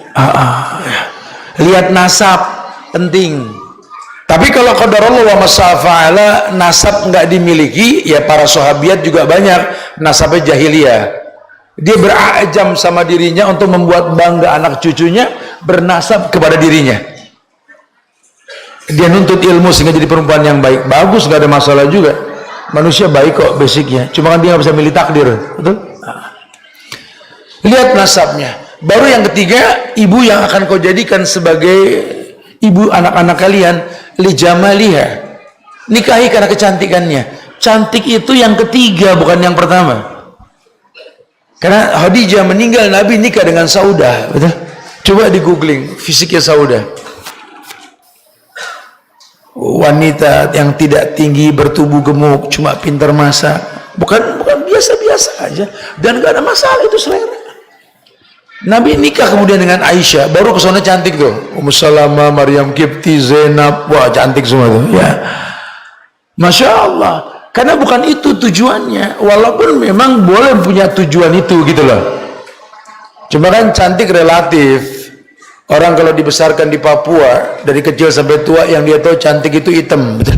[SPEAKER 1] Lihat nasab penting. Tapi kalau qadarullah wa masafa'ala, nasab nggak dimiliki, ya para sahabiat juga banyak nasabnya jahiliyah. Dia berajam sama dirinya untuk membuat bangga anak cucunya bernasab kepada dirinya. Dia nuntut ilmu sehingga jadi perempuan yang baik. Bagus, nggak ada masalah juga. Manusia baik kok basicnya. Cuma kan dia nggak bisa milih takdir, betul? Lihat nasabnya. Baru yang ketiga, ibu yang akan kau jadikan sebagai ibu anak-anak kalian, li jamaliha. Nikahi karena kecantikannya. Cantik itu yang ketiga, bukan yang pertama. Karena Khadijah meninggal, Nabi nikah dengan Saudah, betul? Coba di googling fisiknya Saudah. Wanita yang tidak tinggi, bertubuh gemuk, cuma pintar masak. Bukan biasa-biasa aja, dan gak ada masalah, itu selera. Nabi nikah kemudian dengan Aisyah, baru kesana cantik tuh. Ummu Salamah, Maryam Kipti, Zainab, wah cantik semua tuh. Ya, Masya Allah. Karena bukan itu tujuannya, walaupun memang boleh punya tujuan itu gitu loh. Cuma kan cantik relatif. Orang kalau dibesarkan di Papua dari kecil sampai tua, yang dia tahu cantik itu hitam, betul.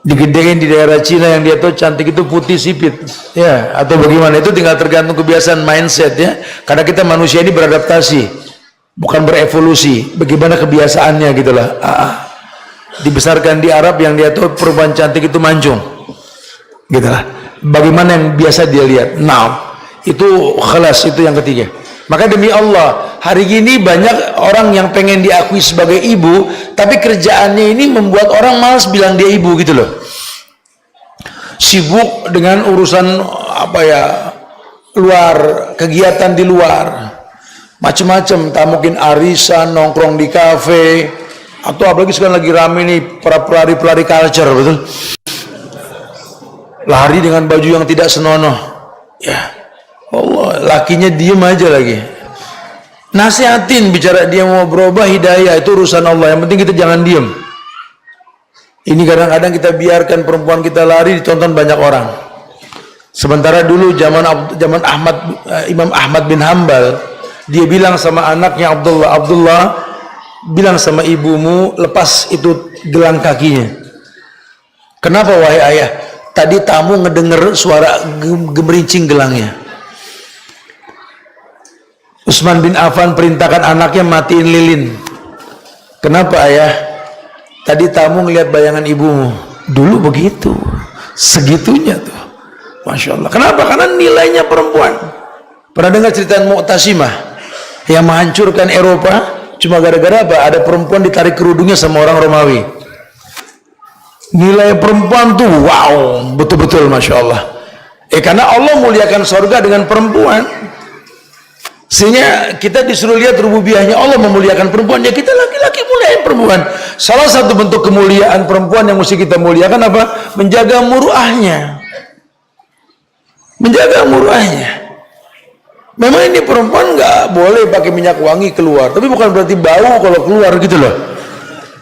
[SPEAKER 1] Digedein di daerah Cina, yang dia tahu cantik itu putih sipit, ya, atau bagaimana, itu tinggal tergantung kebiasaan mindset ya. Karena kita manusia ini beradaptasi, bukan berevolusi. Bagaimana kebiasaannya gitulah. Dibesarkan di Arab, yang dia tahu perempuan cantik itu mancung, gitulah. Bagaimana yang biasa dia lihat. Nah, itu khalas, itu yang ketiga. Maka demi Allah, hari ini banyak orang yang pengen diakui sebagai ibu, tapi kerjaannya ini membuat orang malas bilang dia ibu gitu loh. Sibuk dengan urusan apa ya, luar, kegiatan di luar, macam-macam. Tak mungkin arisan, nongkrong di kafe, atau apalagi sekarang lagi rame nih para pelari-pelari culture, betul? Lari dengan baju yang tidak senonoh, ya. Allah, lakinya diem aja lagi. Nasihatin, bicara dia mau berubah, hidayah itu urusan Allah. Yang penting kita jangan diem. Ini kadang-kadang kita biarkan perempuan kita lari, ditonton banyak orang. Sementara dulu zaman Imam Ahmad bin Hambal, dia bilang sama anaknya Abdullah, bilang sama ibumu lepas itu gelang kakinya. Kenapa wahai ayah? Tadi tamu ngedenger suara gemerincing gelangnya. Utsman bin Affan perintahkan anaknya matiin lilin. Kenapa ayah? Tadi tamu ngelihat bayangan ibumu. Dulu begitu, segitunya tuh, Masya Allah. Kenapa? Karena nilainya perempuan. Pernah dengar cerita Mu'tasimah yang menghancurkan Eropa cuma gara-gara apa? Ada perempuan ditarik kerudungnya sama orang Romawi. Nilai perempuan tuh wow, betul-betul Masya Allah. Karena Allah muliakan surga dengan perempuan. Sehingga kita disuruh lihat rububiyahnya Allah memuliakan perempuan, ya kita laki-laki muliain perempuan. Salah satu bentuk kemuliaan perempuan yang mesti kita muliakan apa? Menjaga muruahnya. Menjaga muruahnya. Memang ini perempuan nggak boleh pakai minyak wangi keluar, tapi bukan berarti bau kalau keluar gitu loh.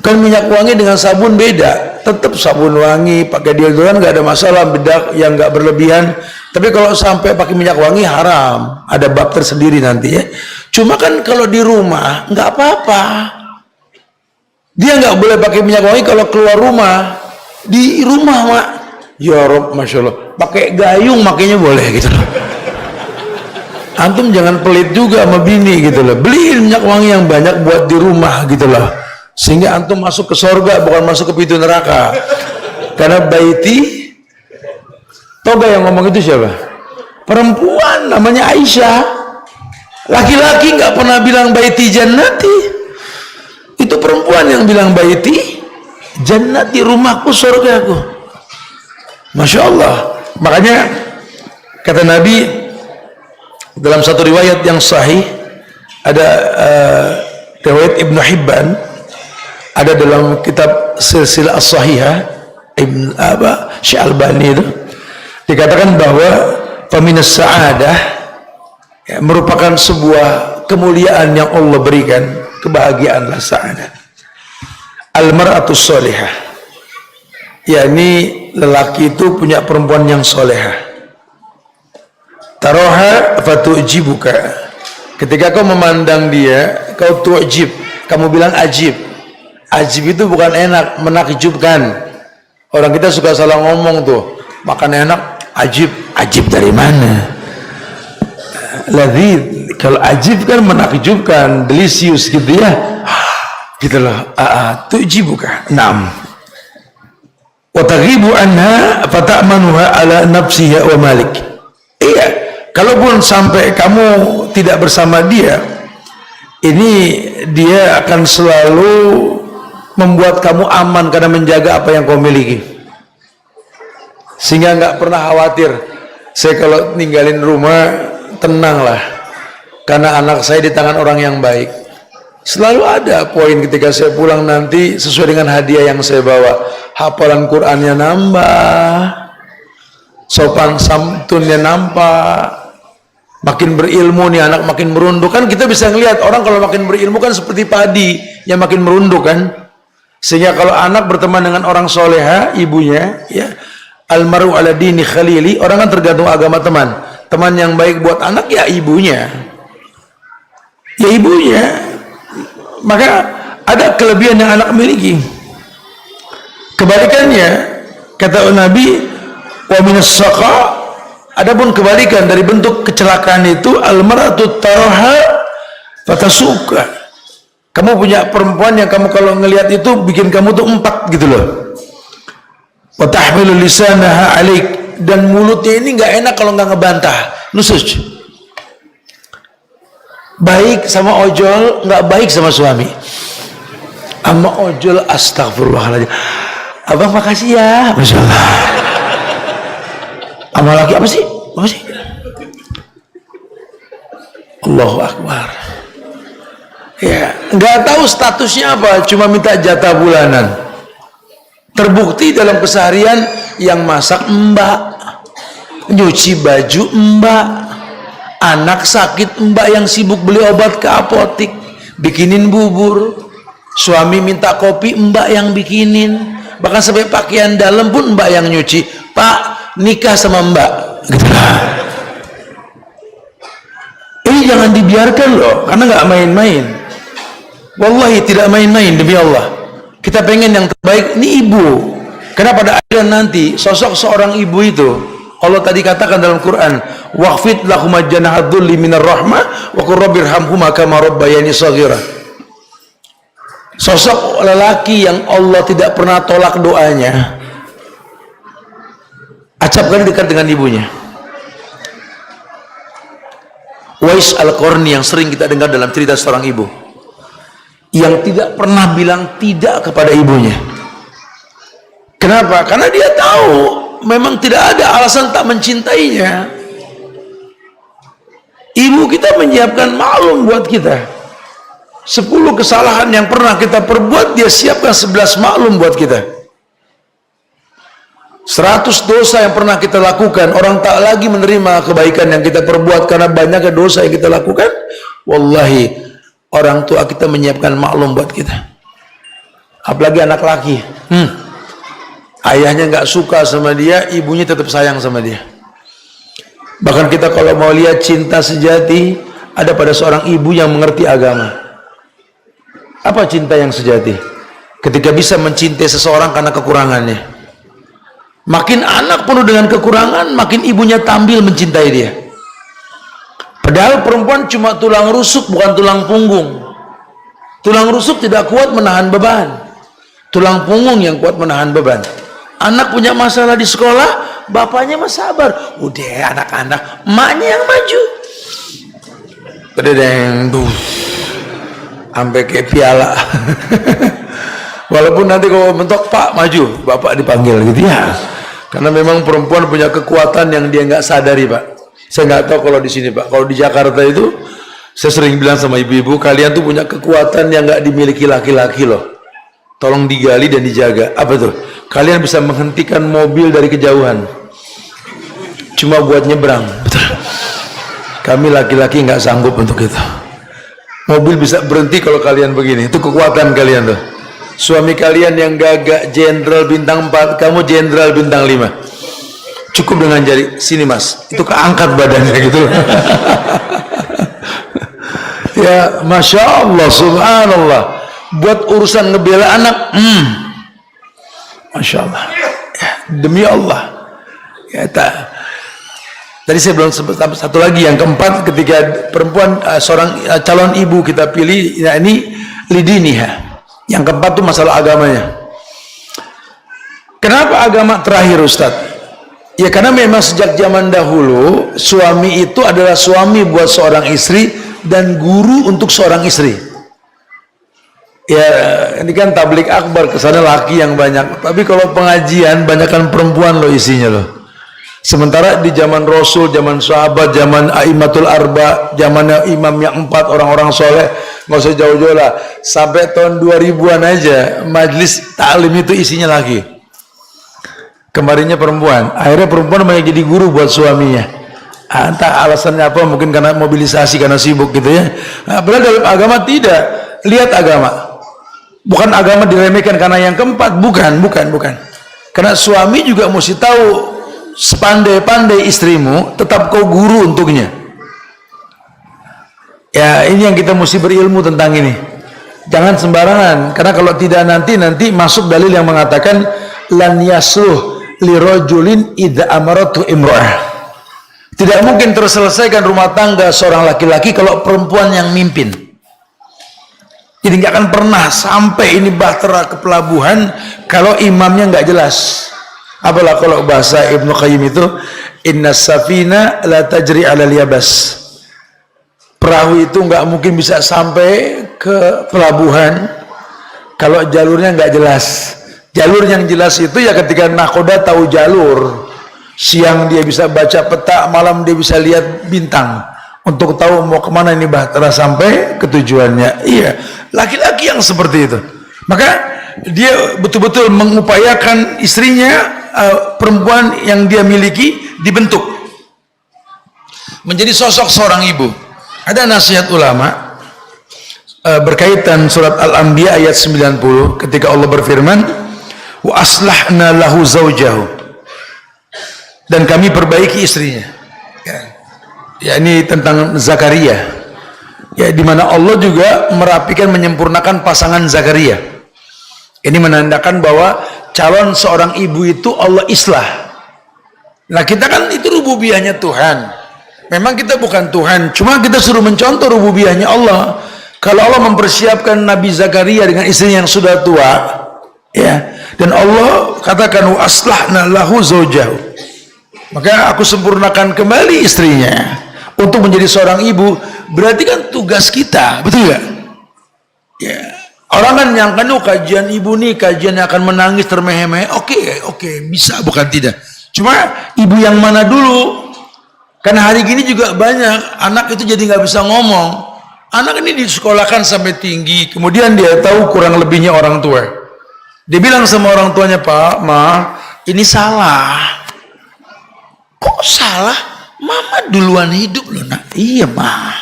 [SPEAKER 1] Kan minyak wangi dengan sabun beda, tetap sabun wangi, pakai deodoran nggak ada masalah, bedak yang nggak berlebihan. Tapi kalau sampai pakai minyak wangi haram, ada bab tersendiri nanti ya. Cuma kan kalau di rumah nggak apa-apa, dia nggak boleh pakai minyak wangi kalau keluar rumah. Di rumah mak, ya Rob, masya Allah, pakai gayung makanya boleh gitu loh. Antum jangan pelit juga sama bini gitu loh, beliin minyak wangi yang banyak buat di rumah gitu loh, sehingga antum masuk ke sorga bukan masuk ke pintu neraka. Karena baiti, tau gak yang ngomong itu siapa? Perempuan namanya Aisyah. Laki-laki nggak pernah bilang baiti jannati, itu perempuan yang bilang baiti jannati, rumahku sorgaku. Masya Allah. Makanya kata Nabi dalam satu riwayat yang sahih, ada riwayat Ibnu Hibban, ada dalam kitab Silsilah As-Sahihah Ibn Syekh Albani itu dikatakan bahwa faminas sa'adah, ya, merupakan sebuah kemuliaan yang Allah berikan, kebahagiaanlah sa'adah. Al-mar'atus solihah, yakni lelaki itu punya perempuan yang solehah. Taroha fatu'jibuka, ketika kau memandang dia, kau tu'jib, kamu bilang ajib. Ajib itu bukan enak, menakjubkan. Orang kita suka salah ngomong tuh, makan enak, ajib. Ajib dari mana? Ladzid. Kalau ajib kan menakjubkan, delicious gitu ya, gitu loh. Tu'jibuka, naam. Wa taghibu anha fata'manuha ala nafsiha wa malik. Iya, kalaupun sampai kamu tidak bersama dia, ini dia akan selalu membuat kamu aman karena menjaga apa yang kau miliki, sehingga nggak pernah khawatir. Saya kalau ninggalin rumah tenanglah, karena anak saya di tangan orang yang baik. Selalu ada poin ketika saya pulang nanti sesuai dengan hadiah yang saya bawa. Hafalan Qur'annya nambah, sopan santunnya nampak, makin berilmu nih anak, makin merunduk. Kan kita bisa ngelihat orang kalau makin berilmu kan seperti padi yang makin merunduk kan. Sehingga kalau anak berteman dengan orang soleha, ibunya, ya, almaru ala dini khalili, orang kan tergantung agama teman. Teman yang baik buat anak ya ibunya, ya ibunya. Maka ada kelebihan yang anak miliki. Kebalikannya, kata Nabi, wa minas saqa, adapun kebalikan dari bentuk kecelakaan itu, almaratu taraha fatasuka. Kamu punya perempuan yang kamu kalau ngelihat itu bikin kamu tuh empat gitu loh. Wa tahmilu lisanaha alaik, dan mulutnya ini nggak enak kalau nggak ngebantah, nusus. Baik sama ojol, nggak baik sama suami. Sama ojol, astagfirullahaladzim, abang makasih ya, masya Allah. Sama laki apa sih? Apa sih? Allahu Akbar. Ya, nggak tahu statusnya apa, cuma minta jatah bulanan. Terbukti dalam keseharian yang masak mbak, nyuci baju mbak, anak sakit mbak yang sibuk beli obat ke apotik, bikinin bubur, suami minta kopi mbak yang bikinin, bahkan sampai pakaian dalam pun mbak yang nyuci. Pak, nikah sama mbak gitu. Ini jangan dibiarkan loh, karena nggak main-main. Wallahi tidak main-main, demi Allah. Kita pengen yang terbaik. Ini ibu, karena pada akhirnya nanti sosok seorang ibu itu, Allah tadi katakan dalam Quran, waqfid lahuma janahadzulli minar rahmah wa qur rabbirhamhuma kama rabbayani shaghira. Sosok lelaki yang Allah tidak pernah tolak doanya, acap kali dekat dengan ibunya. Wais Al-Qarni yang sering kita dengar dalam cerita seorang ibu yang tidak pernah bilang tidak kepada ibunya. Kenapa? Karena dia tahu memang tidak ada alasan tak mencintainya. Ibu kita menyiapkan maklum buat kita. 10 kesalahan yang pernah kita perbuat, dia siapkan 11 maklum buat kita. 100 dosa yang pernah kita lakukan, orang tak lagi menerima kebaikan yang kita perbuat karena banyaknya dosa yang kita lakukan. Wallahi, orang tua kita menyiapkan maklum buat kita. Apalagi anak laki, ayahnya nggak suka sama dia, ibunya tetap sayang sama dia. Bahkan kita kalau mau lihat cinta sejati, ada pada seorang ibu yang mengerti agama. Apa cinta yang sejati? Ketika bisa mencintai seseorang karena kekurangannya. Makin anak penuh dengan kekurangan, makin ibunya tampil mencintai dia. Padahal perempuan cuma tulang rusuk, bukan tulang punggung. Tulang rusuk tidak kuat menahan beban. Tulang punggung yang kuat menahan beban. Anak punya masalah di sekolah, bapaknya mah sabar. Udah anak-anak, emaknya yang maju. Kededeng tuh, sampai kayak piala. Walaupun nanti kalau mentok Pak maju, bapak dipanggil gitu ya. Karena memang perempuan punya kekuatan yang dia nggak sadari, Pak. Saya nggak tahu kalau di sini, Pak. Kalau di Jakarta itu, saya sering bilang sama ibu-ibu, kalian tuh punya kekuatan yang nggak dimiliki laki-laki loh. Tolong digali dan dijaga. Apa tuh? Kalian bisa menghentikan mobil dari kejauhan, cuma buat nyebrang. Betul. Kami laki-laki nggak sanggup untuk itu. Mobil bisa berhenti kalau kalian begini. Itu kekuatan kalian tuh. Suami kalian yang gagak jenderal bintang 4, kamu jenderal bintang 5. Cukup dengan jari, sini mas, itu keangkat badannya gitu. Ya, Masya Allah, Subhanallah. Buat urusan ngebela anak, Masya Allah. Ya, demi Allah. Ya, tadi saya belum sempat satu lagi, yang keempat, ketika perempuan seorang calon ibu kita pilih, ya ini lidiniha. Yang keempat itu masalah agamanya. Kenapa agama terakhir, Ustaz? Ya karena memang sejak zaman dahulu suami itu adalah suami buat seorang istri dan guru untuk seorang istri. Ya ini kan tablik akbar, kesana laki yang banyak. Tapi kalau pengajian banyakkan perempuan loh isinya loh. Sementara di zaman Rasul, zaman sahabat, zaman A'immatul Arba, zamannya imam yang 4, orang-orang soleh, nggak usah jauh-jauh lah, sampai tahun 2000-an aja majlis ta'lim itu isinya laki. Kemarinnya perempuan. Akhirnya perempuan banyak jadi guru buat suaminya. Entah alasannya apa, mungkin karena mobilisasi, karena sibuk gitu ya. Padahal dalam agama tidak. Lihat agama. Bukan agama diremehkan karena yang keempat, bukan. Karena suami juga mesti tahu, sepandai-pandai istrimu, tetap kau guru untuknya. Ya ini yang kita mesti berilmu tentang ini. Jangan sembarangan, karena kalau tidak nanti masuk dalil yang mengatakan lan yasluh lirajulin idza amaratu imra'ah. Tidak mungkin terselesaikan rumah tangga seorang laki-laki kalau perempuan yang mimpin. Jadi nggak akan pernah sampai ini bahtera ke pelabuhan kalau imamnya nggak jelas. Apalah kalau bahasa Ibnu Qayyim itu, inna safina la tajri ala yabas. Perahu itu nggak mungkin bisa sampai ke pelabuhan kalau jalurnya nggak jelas. Jalur yang jelas itu ya ketika nakoda tahu jalur. Siang dia bisa baca peta, malam dia bisa lihat bintang untuk tahu mau kemana ini bahtera sampai ke tujuannya. Iya, laki-laki yang seperti itu. Maka dia betul-betul mengupayakan istrinya, perempuan yang dia miliki dibentuk menjadi sosok seorang ibu. Ada nasihat ulama berkaitan surat Al-Anbiya ayat 90 ketika Allah berfirman, wa aslahna lahu zawjahu, dan kami perbaiki istrinya. Ya ini tentang Zakaria. Ya di mana Allah juga merapikan, menyempurnakan pasangan Zakaria. Ini menandakan bahwa calon seorang ibu itu Allah islah. Nah kita kan itu rububiyahnya Tuhan. Memang kita bukan Tuhan, cuma kita suruh mencontoh rububiyahnya Allah. Kalau Allah mempersiapkan Nabi Zakaria dengan istrinya yang sudah tua, ya, dan Allah katakan wa aslahna lahu zawjahu, maka aku sempurnakan kembali istrinya untuk menjadi seorang ibu. Berarti kan tugas kita, betul nggak? Ya. Orang kan yang kan kajian ibu nih, kajian yang akan menangis termehemeh. Oke, bisa, bukan tidak. Cuma ibu yang mana dulu? Karena hari gini juga banyak anak itu jadi nggak bisa ngomong. Anak ini disekolahkan sampai tinggi, kemudian dia tahu kurang lebihnya orang tua. Dia bilang sama orang tuanya, Pak, Ma, ini salah. Kok salah? Mama duluan hidup loh, nak. Iya, Ma.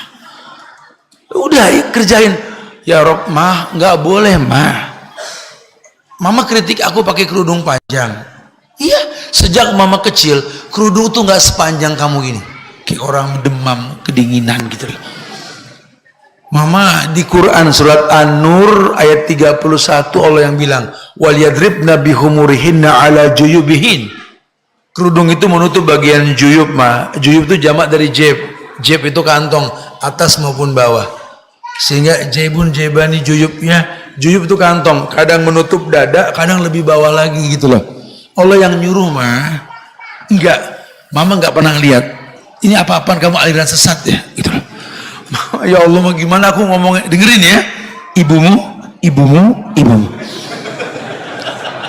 [SPEAKER 1] Udah kerjain. Ya Rob, Ma, nggak boleh, Ma. Mama kritik aku pakai kerudung panjang. Iya, sejak mama kecil, kerudung tuh nggak sepanjang kamu gini. Kayak orang demam, kedinginan gitu loh. Mama di Quran surat An-Nur ayat 31 Allah yang bilang waliyadribna bihumurihinna ala juyubihin. Kerudung itu menutup bagian juyub, Ma. Juyub itu jamak dari jeb. Jeb itu kantong atas maupun bawah. Sehingga jebun jebani juyubnya, juyub itu kantong, kadang menutup dada, kadang lebih bawah lagi gitu loh. Allah yang nyuruh, Ma. Enggak, Mama enggak pernah lihat. Ini apa-apaan kamu aliran sesat ya gitu loh. Ya Allah, mau gimana aku ngomongnya? Dengerin ya, ibumu.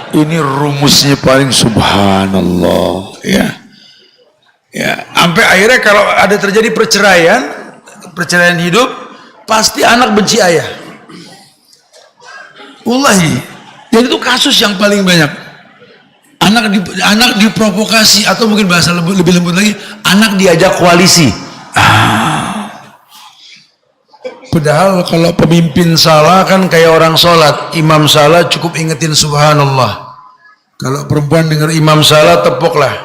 [SPEAKER 1] Ini rumusnya paling subhanallah ya. Sampai akhirnya kalau ada terjadi perceraian hidup, pasti anak benci ayah. Wallahi, jadi itu kasus yang paling banyak. Anak diprovokasi, atau mungkin bahasa lebih lembut lagi, anak diajak koalisi. Padahal kalau pemimpin salah kan kayak orang sholat, imam salah cukup ingetin subhanallah. Kalau perempuan dengar imam salah, tepuklah.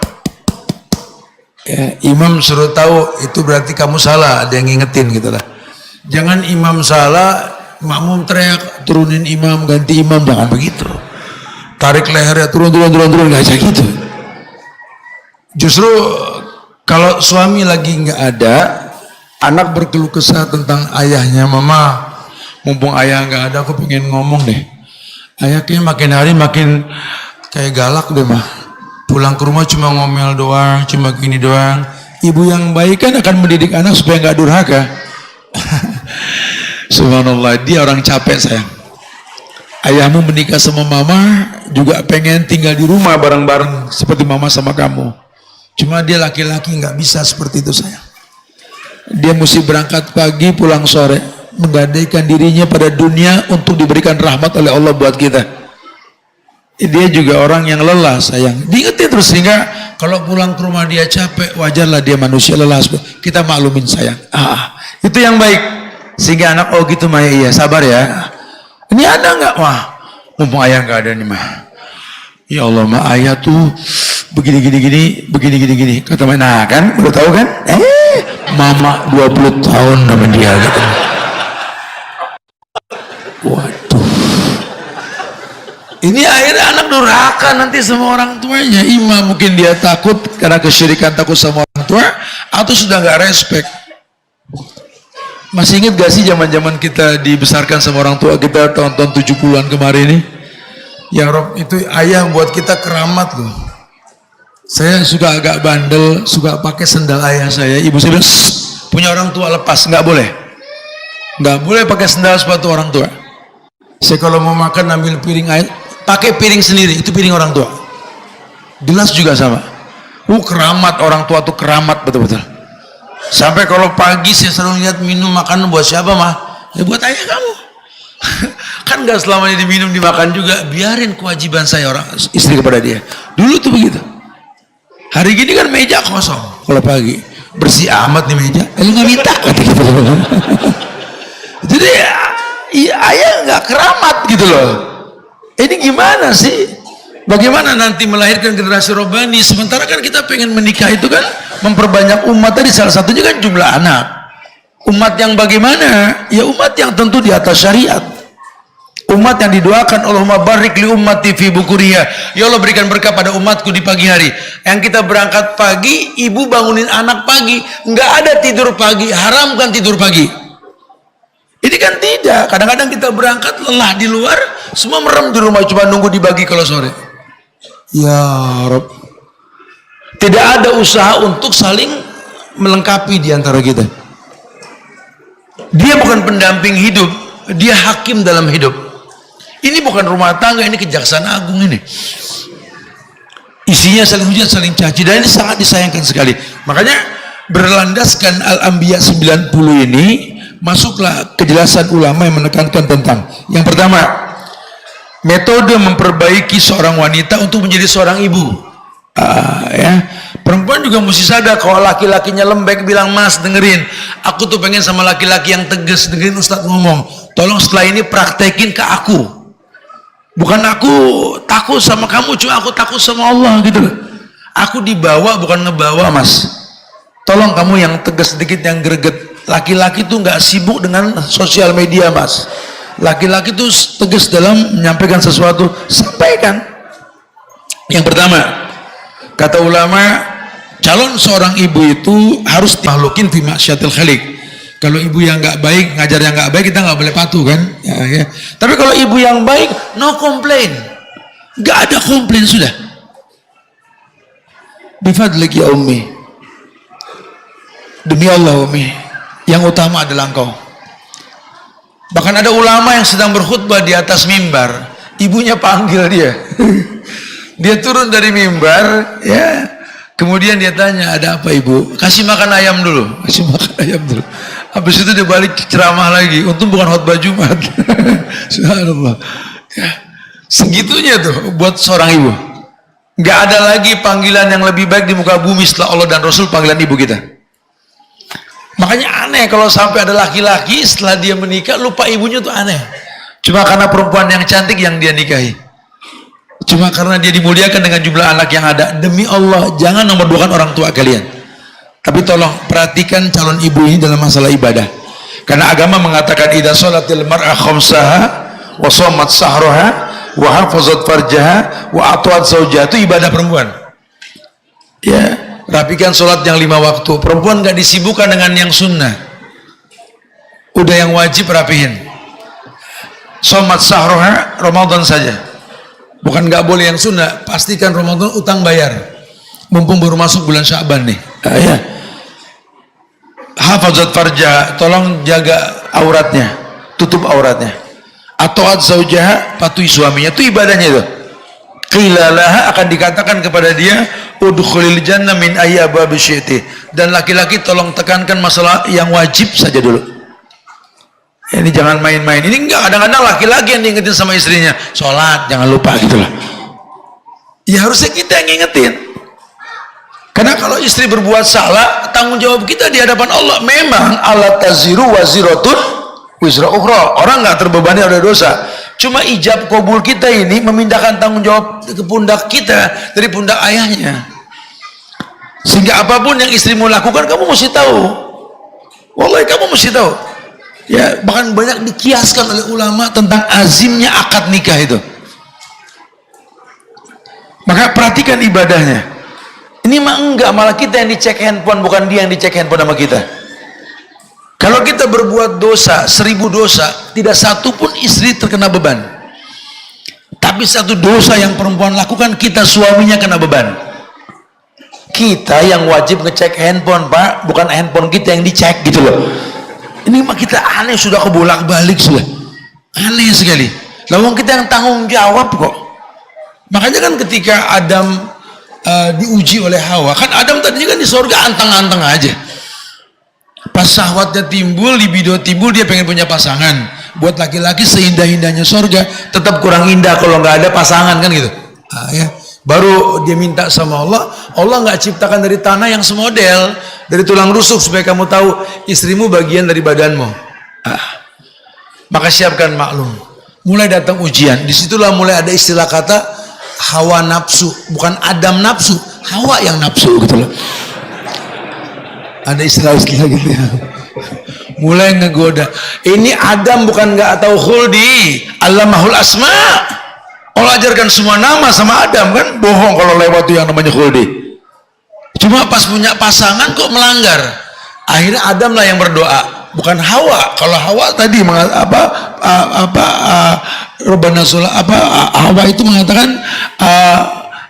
[SPEAKER 1] Ya, imam suruh tahu itu berarti kamu salah, ada yang ingetin gitu lah. Jangan imam salah, makmum teriak, turunin imam, ganti imam, jangan begitu. Tarik lehernya, turun, nggak aja gitu. Justru kalau suami lagi nggak ada, anak berkeluh kesah tentang ayahnya, Mama, mumpung ayah nggak ada, aku pengen ngomong deh. Ayah kayaknya makin hari makin kayak galak deh, mah. Pulang ke rumah cuma ngomel doang, cuma gini doang. Ibu yang baik kan akan mendidik anak supaya nggak durhaka. Subhanallah, dia orang capek, sayang. Ayahmu menikah sama Mama juga pengen tinggal di rumah bareng-bareng seperti Mama sama kamu. Cuma dia laki-laki nggak bisa seperti itu, sayang. Dia mesti berangkat pagi pulang sore, menggadaikan dirinya pada dunia untuk diberikan rahmat oleh Allah buat kita. Dia juga orang yang lelah, sayang. Diingetin terus, sehingga kalau pulang ke rumah dia capek, wajarlah, dia manusia lelah. Kita maklumin, sayang. Itu yang baik. Sehingga anak, oh gitu Maya, iya sabar ya. Ini ada nggak, Mah? Mumpung ayah nggak ada nih, Mah. Ya Allah, Mah, ayah tuh begini. Kata Mah, nah kan, udah tahu kan? Mama 20 tahun sama dia gitu. Waduh. Ini akhirnya anak durhaka nanti sama orang tuanya. Imam mungkin dia takut karena kesyirikan, takut sama orang tua, atau sudah nggak respect. Masih ingat gak sih zaman-zaman kita dibesarkan sama orang tua kita tahun-tahun 70-an kemarin ini? Ya Rob, itu ayah buat kita keramat loh. Saya suka agak bandel, suka pakai sendal ayah saya. Ibu saya bilang, punya orang tua lepas, nggak boleh. Nggak boleh pakai sendal sepatu orang tua. Saya kalau mau makan ambil piring air, pakai piring sendiri, itu piring orang tua. Gelas juga sama. Keramat, orang tua tuh keramat betul-betul. Sampai kalau pagi saya selalu lihat minum makanan buat siapa, Mah? Ya buat ayah kamu. Kan nggak selamanya diminum dimakan juga. Biarin kewajiban saya orang istri kepada dia. Dulu tuh begitu. Hari gini kan meja kosong. Kalau pagi bersih amat nih meja. Lu nggak minta kata gitu. Jadi ya, ayah nggak keramat gitu loh. Ini gimana sih? Bagaimana nanti melahirkan generasi robbani? Sementara kan kita pengen menikah itu kan memperbanyak umat, tadi salah satunya kan jumlah anak. Umat yang bagaimana? Ya umat yang tentu di atas syariat. Umat yang didoakan, Allahumma barik li ummati fi bukuriya. Ya Allah, berikan berkah pada umatku di pagi hari. Yang kita berangkat pagi, ibu bangunin anak pagi, nggak ada tidur pagi, haram kan tidur pagi. Ini kan tidak. Kadang-kadang kita berangkat lelah di luar, semua merem di rumah, cuma nunggu dibagi kalau sore. Ya Rob, tidak ada usaha untuk saling melengkapi di antara kita. Dia bukan pendamping hidup, dia hakim dalam hidup. Ini bukan rumah tangga, ini kejaksaan agung ini. Isinya saling hujat, saling caci, dan ini sangat disayangkan sekali. Makanya berlandaskan Al-Anbiya 90 ini, masuklah kejelasan ulama yang menekankan tentang yang pertama, metode memperbaiki seorang wanita untuk menjadi seorang ibu. Ya, perempuan juga mesti sadar kalau laki-lakinya lembek, bilang, mas dengerin, aku tuh pengen sama laki-laki yang tegas, dengerin Ustadz ngomong, tolong setelah ini praktekin ke aku, bukan aku takut sama kamu, cuma aku takut sama Allah gitu loh. Aku dibawa bukan ngebawa mas, tolong kamu yang tegas sedikit, yang greget. Laki-laki tuh nggak sibuk dengan sosial media mas, laki-laki tuh tegas dalam menyampaikan sesuatu, sampaikan. Yang pertama, kata ulama, calon seorang ibu itu harus makhlukin fi maksyatil khaliq. Kalau ibu yang nggak baik, ngajar yang nggak baik, kita nggak boleh patuh kan? Ya. Tapi kalau ibu yang baik, no complain, nggak ada komplain sudah. Bifadlik ya ummi, demi Allah ummi, yang utama adalah engkau. Bahkan ada ulama yang sedang berkhutbah di atas mimbar, ibunya panggil dia. Dia turun dari mimbar, ya. Kemudian dia tanya, ada apa ibu? Kasih makan ayam dulu, kasih makan ayam dulu. Habis itu dia balik ceramah lagi. Untung bukan khutbah Jumat. Subhanallah. Ya. Segitunya tuh buat seorang ibu. Nggak ada lagi panggilan yang lebih baik di muka bumi setelah Allah dan Rasul, panggilan ibu kita. Makanya aneh kalau sampai ada laki-laki setelah dia menikah lupa ibunya, tuh aneh. Cuma karena perempuan yang cantik yang dia nikahi, cuma karena dia dimuliakan dengan jumlah anak yang ada. Demi Allah, jangan nomor duakan orang tua kalian. Tapi tolong perhatikan calon ibu ini dalam masalah ibadah. Karena agama mengatakan idza sholatil mar'a khamsaha wa shamat sahraha wa hafazat farjaha wa ata'at zawjaha, itu ibadah perempuan. Ya, rapikan sholat yang 5 waktu. Perempuan nggak disibukkan dengan yang sunnah. Udah yang wajib rapihin. Shamat sahraha Ramadan saja. Bukan nggak boleh yang sunnah, pastikan Ramadan utang bayar. Mumpung baru masuk bulan Sya'ban nih. Ya. Hafazat farja, tolong jaga auratnya, tutup auratnya. Ata'at zaujaha, patuhi suaminya, itu ibadahnya itu. Qilalaha, akan dikatakan kepada dia, udkhulil jannah min ayyi abwabi syi'ti. Dan laki-laki tolong tekankan masalah yang wajib saja dulu. Ini jangan main-main. Ini enggak, kadang-kadang laki-laki yang diingetin sama istrinya, sholat jangan lupa gitu lah. Ya harusnya kita yang ngingetin. Karena kalau istri berbuat salah, tanggung jawab kita di hadapan Allah. Memang ala taziru waziratun wizra ukhra, orang nggak terbebani oleh dosa. Cuma ijab kabul kita ini memindahkan tanggung jawab ke pundak kita dari pundak ayahnya. Sehingga apapun yang istrimu lakukan, kamu mesti tahu. Wallahi kamu mesti tahu. Ya, bahkan banyak dikiaskan oleh ulama tentang azimnya akad nikah itu. Maka perhatikan ibadahnya. Ini mah enggak, malah kita yang dicek handphone, bukan dia yang dicek handphone sama kita. Kalau kita berbuat dosa, 1000 dosa, tidak satu pun istri terkena beban. Tapi satu dosa yang perempuan lakukan, kita suaminya kena beban. Kita yang wajib ngecek handphone, Pak, bukan handphone kita yang dicek gitu loh. Ini mah kita aneh, sudah kebolak-balik sudah. Aneh sekali. Lawang kita yang tanggung jawab kok. Makanya kan ketika Adam diuji oleh Hawa, kan Adam tadinya kan di surga anteng-anteng aja. Pas syahwatnya timbul, libido timbul, dia pengen punya pasangan. Buat laki-laki seindah-indahnya surga, tetap kurang indah kalau nggak ada pasangan kan gitu. Ya. Baru dia minta sama Allah, Allah nggak ciptakan dari tanah yang semodel, dari tulang rusuk, supaya kamu tahu istrimu bagian dari badanmu. Maka siapkan maklum. Mulai datang ujian, disitulah mulai ada istilah kata hawa nafsu, bukan Adam nafsu, Hawa yang nafsu gitu loh. Ada istilah-istilah gitu ya. Mulai ngegoda. Ini Adam bukan nggak tahu khuldi, Allamahul asma. Allah ajarkan semua nama sama Adam, kan bohong kalau lewat yang namanya khuldi. Cuma pas punya pasangan kok melanggar. Akhirnya Adam lah yang berdoa, bukan Hawa. Kalau Hawa tadi Hawa itu mengatakan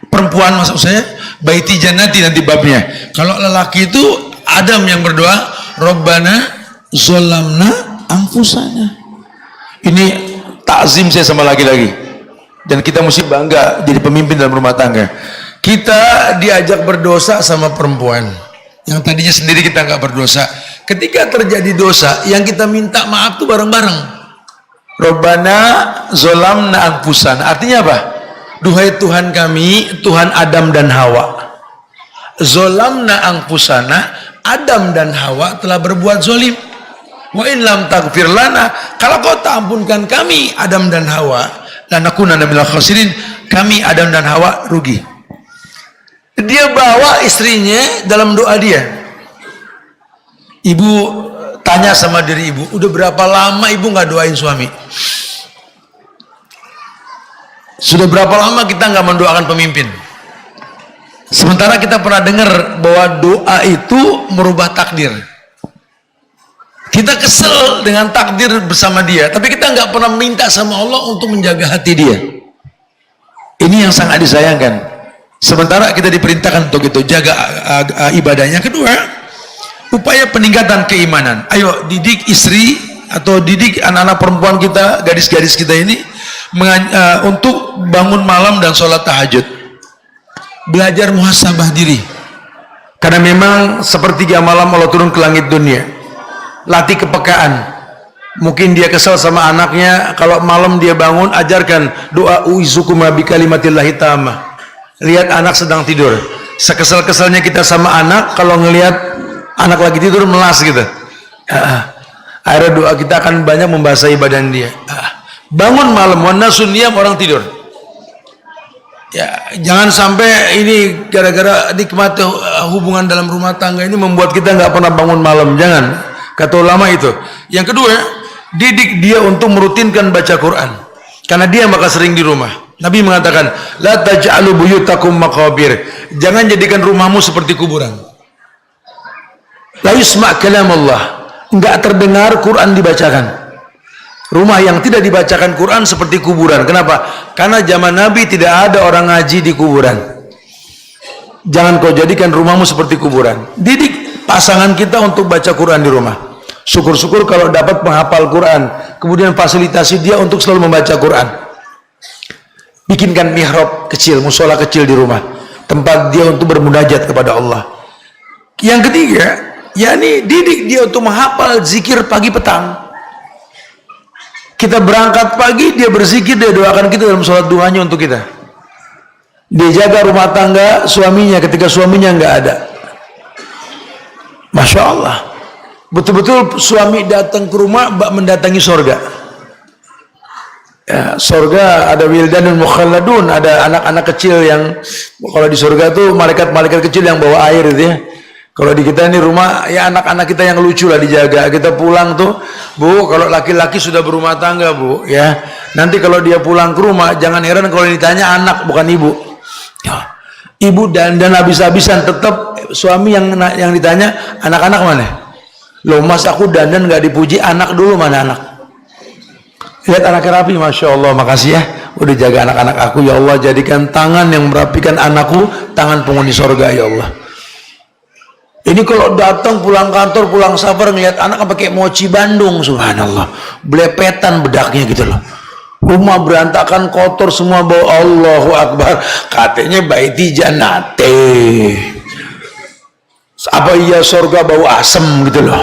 [SPEAKER 1] perempuan, maksud saya baiti jannati nanti babnya. Kalau lelaki itu Adam yang berdoa, Rabbana zolamna anfusana. Ini takzim saya sama laki-laki, dan kita mesti bangga jadi pemimpin dalam rumah tangga. Kita diajak berdosa sama perempuan, Yang tadinya sendiri kita nggak berdosa. Ketika terjadi dosa, yang kita minta maaf tuh bareng-bareng. Rabbana zolamna anfusana. Artinya apa? Duhai Tuhan kami, Tuhan Adam dan Hawa. Zolamna anfusana, Adam dan Hawa telah berbuat zolim. Wa in lam taghfir lana, kalau kau tak ampunkan kami, Adam dan Hawa, lanakunanna minal khasirin, kami Adam dan Hawa rugi. Dia bawa istrinya dalam doa dia. Ibu tanya sama diri ibu, udah berapa lama ibu nggak doain suami? Sudah berapa lama kita nggak mendoakan pemimpin? Sementara kita pernah dengar bahwa doa itu merubah takdir. Kita kesel dengan takdir bersama dia, tapi kita nggak pernah minta sama Allah untuk menjaga hati dia. Ini yang sangat disayangkan. Sementara kita diperintahkan untuk itu, jaga ibadahnya. Kedua, upaya peningkatan keimanan. Ayo didik istri atau didik anak-anak perempuan kita, gadis-gadis kita ini untuk bangun malam dan sholat tahajud. Belajar muhasabah diri. Karena memang sepertiga malam Allah turun ke langit dunia. Latih kepekaan. Mungkin dia kesal sama anaknya, kalau malam dia bangun, ajarkan doa uizukuma bi kalimatillahi tamah. Lihat anak sedang tidur. Sekesal-kesalnya kita sama anak, kalau ngelihat anak lagi tidur melas gitu. Akhirnya doa kita akan banyak membasahi badan dia. Bangun malam, wana sunniyam, orang tidur. Ya, jangan sampai ini gara-gara nikmat hubungan dalam rumah tangga ini membuat kita nggak pernah bangun malam. Jangan, kata ulama itu. Yang kedua, didik dia untuk merutinkan baca Quran, karena dia maka sering di rumah. Nabi mengatakan, la taj'alu buyutakum maqabir. Jangan jadikan rumahmu seperti kuburan. La yusma' kalam Allah. Enggak terdengar Quran dibacakan. Rumah yang tidak dibacakan Quran seperti kuburan. Kenapa? Karena zaman Nabi tidak ada orang ngaji di kuburan. Jangan kau jadikan rumahmu seperti kuburan. Didik pasangan kita untuk baca Quran di rumah. Syukur-syukur kalau dapat penghafal Quran, kemudian fasilitasi dia untuk selalu membaca Quran. Bikinkan mihrab kecil, musola kecil di rumah, tempat dia untuk bermunajat kepada Allah. Yang ketiga, yakni didik dia untuk menghafal zikir pagi petang. Kita berangkat pagi, dia berzikir, dia doakan kita dalam sholat duhanya untuk kita. Dia jaga rumah tangga suaminya ketika suaminya nggak ada. Masya Allah, betul-betul suami datang ke rumah mendatangi sorga. Ya, sorga ada wildanun mukhalladun, ada anak-anak kecil yang, kalau di sorga tuh malaikat-malaikat kecil yang bawa air itu ya. Kalau di kita ini rumah, ya anak-anak kita yang lucu lah dijaga. Kita pulang tuh, Bu, kalau laki-laki sudah berumah tangga, Bu, ya. Nanti kalau dia pulang ke rumah, jangan heran kalau ditanya anak bukan ibu. Ya. Ibu dan habis-habisan, tetap suami yang ditanya, anak-anak mana? Loh mas, aku dandan nggak dipuji, anak dulu, mana anak? Lihat anaknya rapi, Masya Allah, makasih ya udah jaga anak-anak aku. Ya Allah, jadikan tangan yang merapikan anakku tangan penghuni sorga, ya Allah. Ini kalau datang pulang kantor, pulang safar, ngeliat anak pakai mochi Bandung, subhanallah, belepetan bedaknya gitu loh. Rumah berantakan, kotor semua, bau. Allahu Akbar, katanya baiti jannate. Apa iya sorga bau asem gitu loh?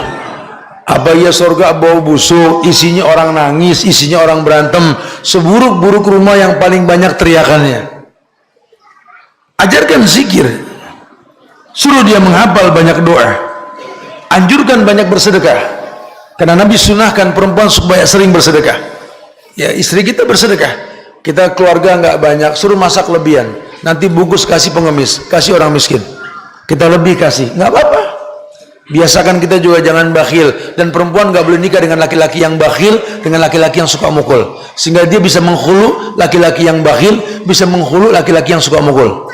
[SPEAKER 1] Apa iya sorga bau busuk, isinya orang nangis, isinya orang berantem, seburuk-buruk rumah yang paling banyak teriakannya. Ajarkan zikir, suruh dia menghafal banyak doa, anjurkan banyak bersedekah, karena Nabi sunahkan perempuan supaya sering bersedekah. Ya, istri kita bersedekah, kita keluarga nggak banyak, suruh masak lebihan, nanti bungkus kasih pengemis, kasih orang miskin, kita lebih kasih, nggak apa-apa. Biasakan kita juga jangan bakhil, dan perempuan nggak boleh nikah dengan laki-laki yang bakhil, dengan laki-laki yang suka mukul, sehingga dia bisa menghulu laki-laki yang bakhil, bisa menghulu laki-laki yang suka mukul.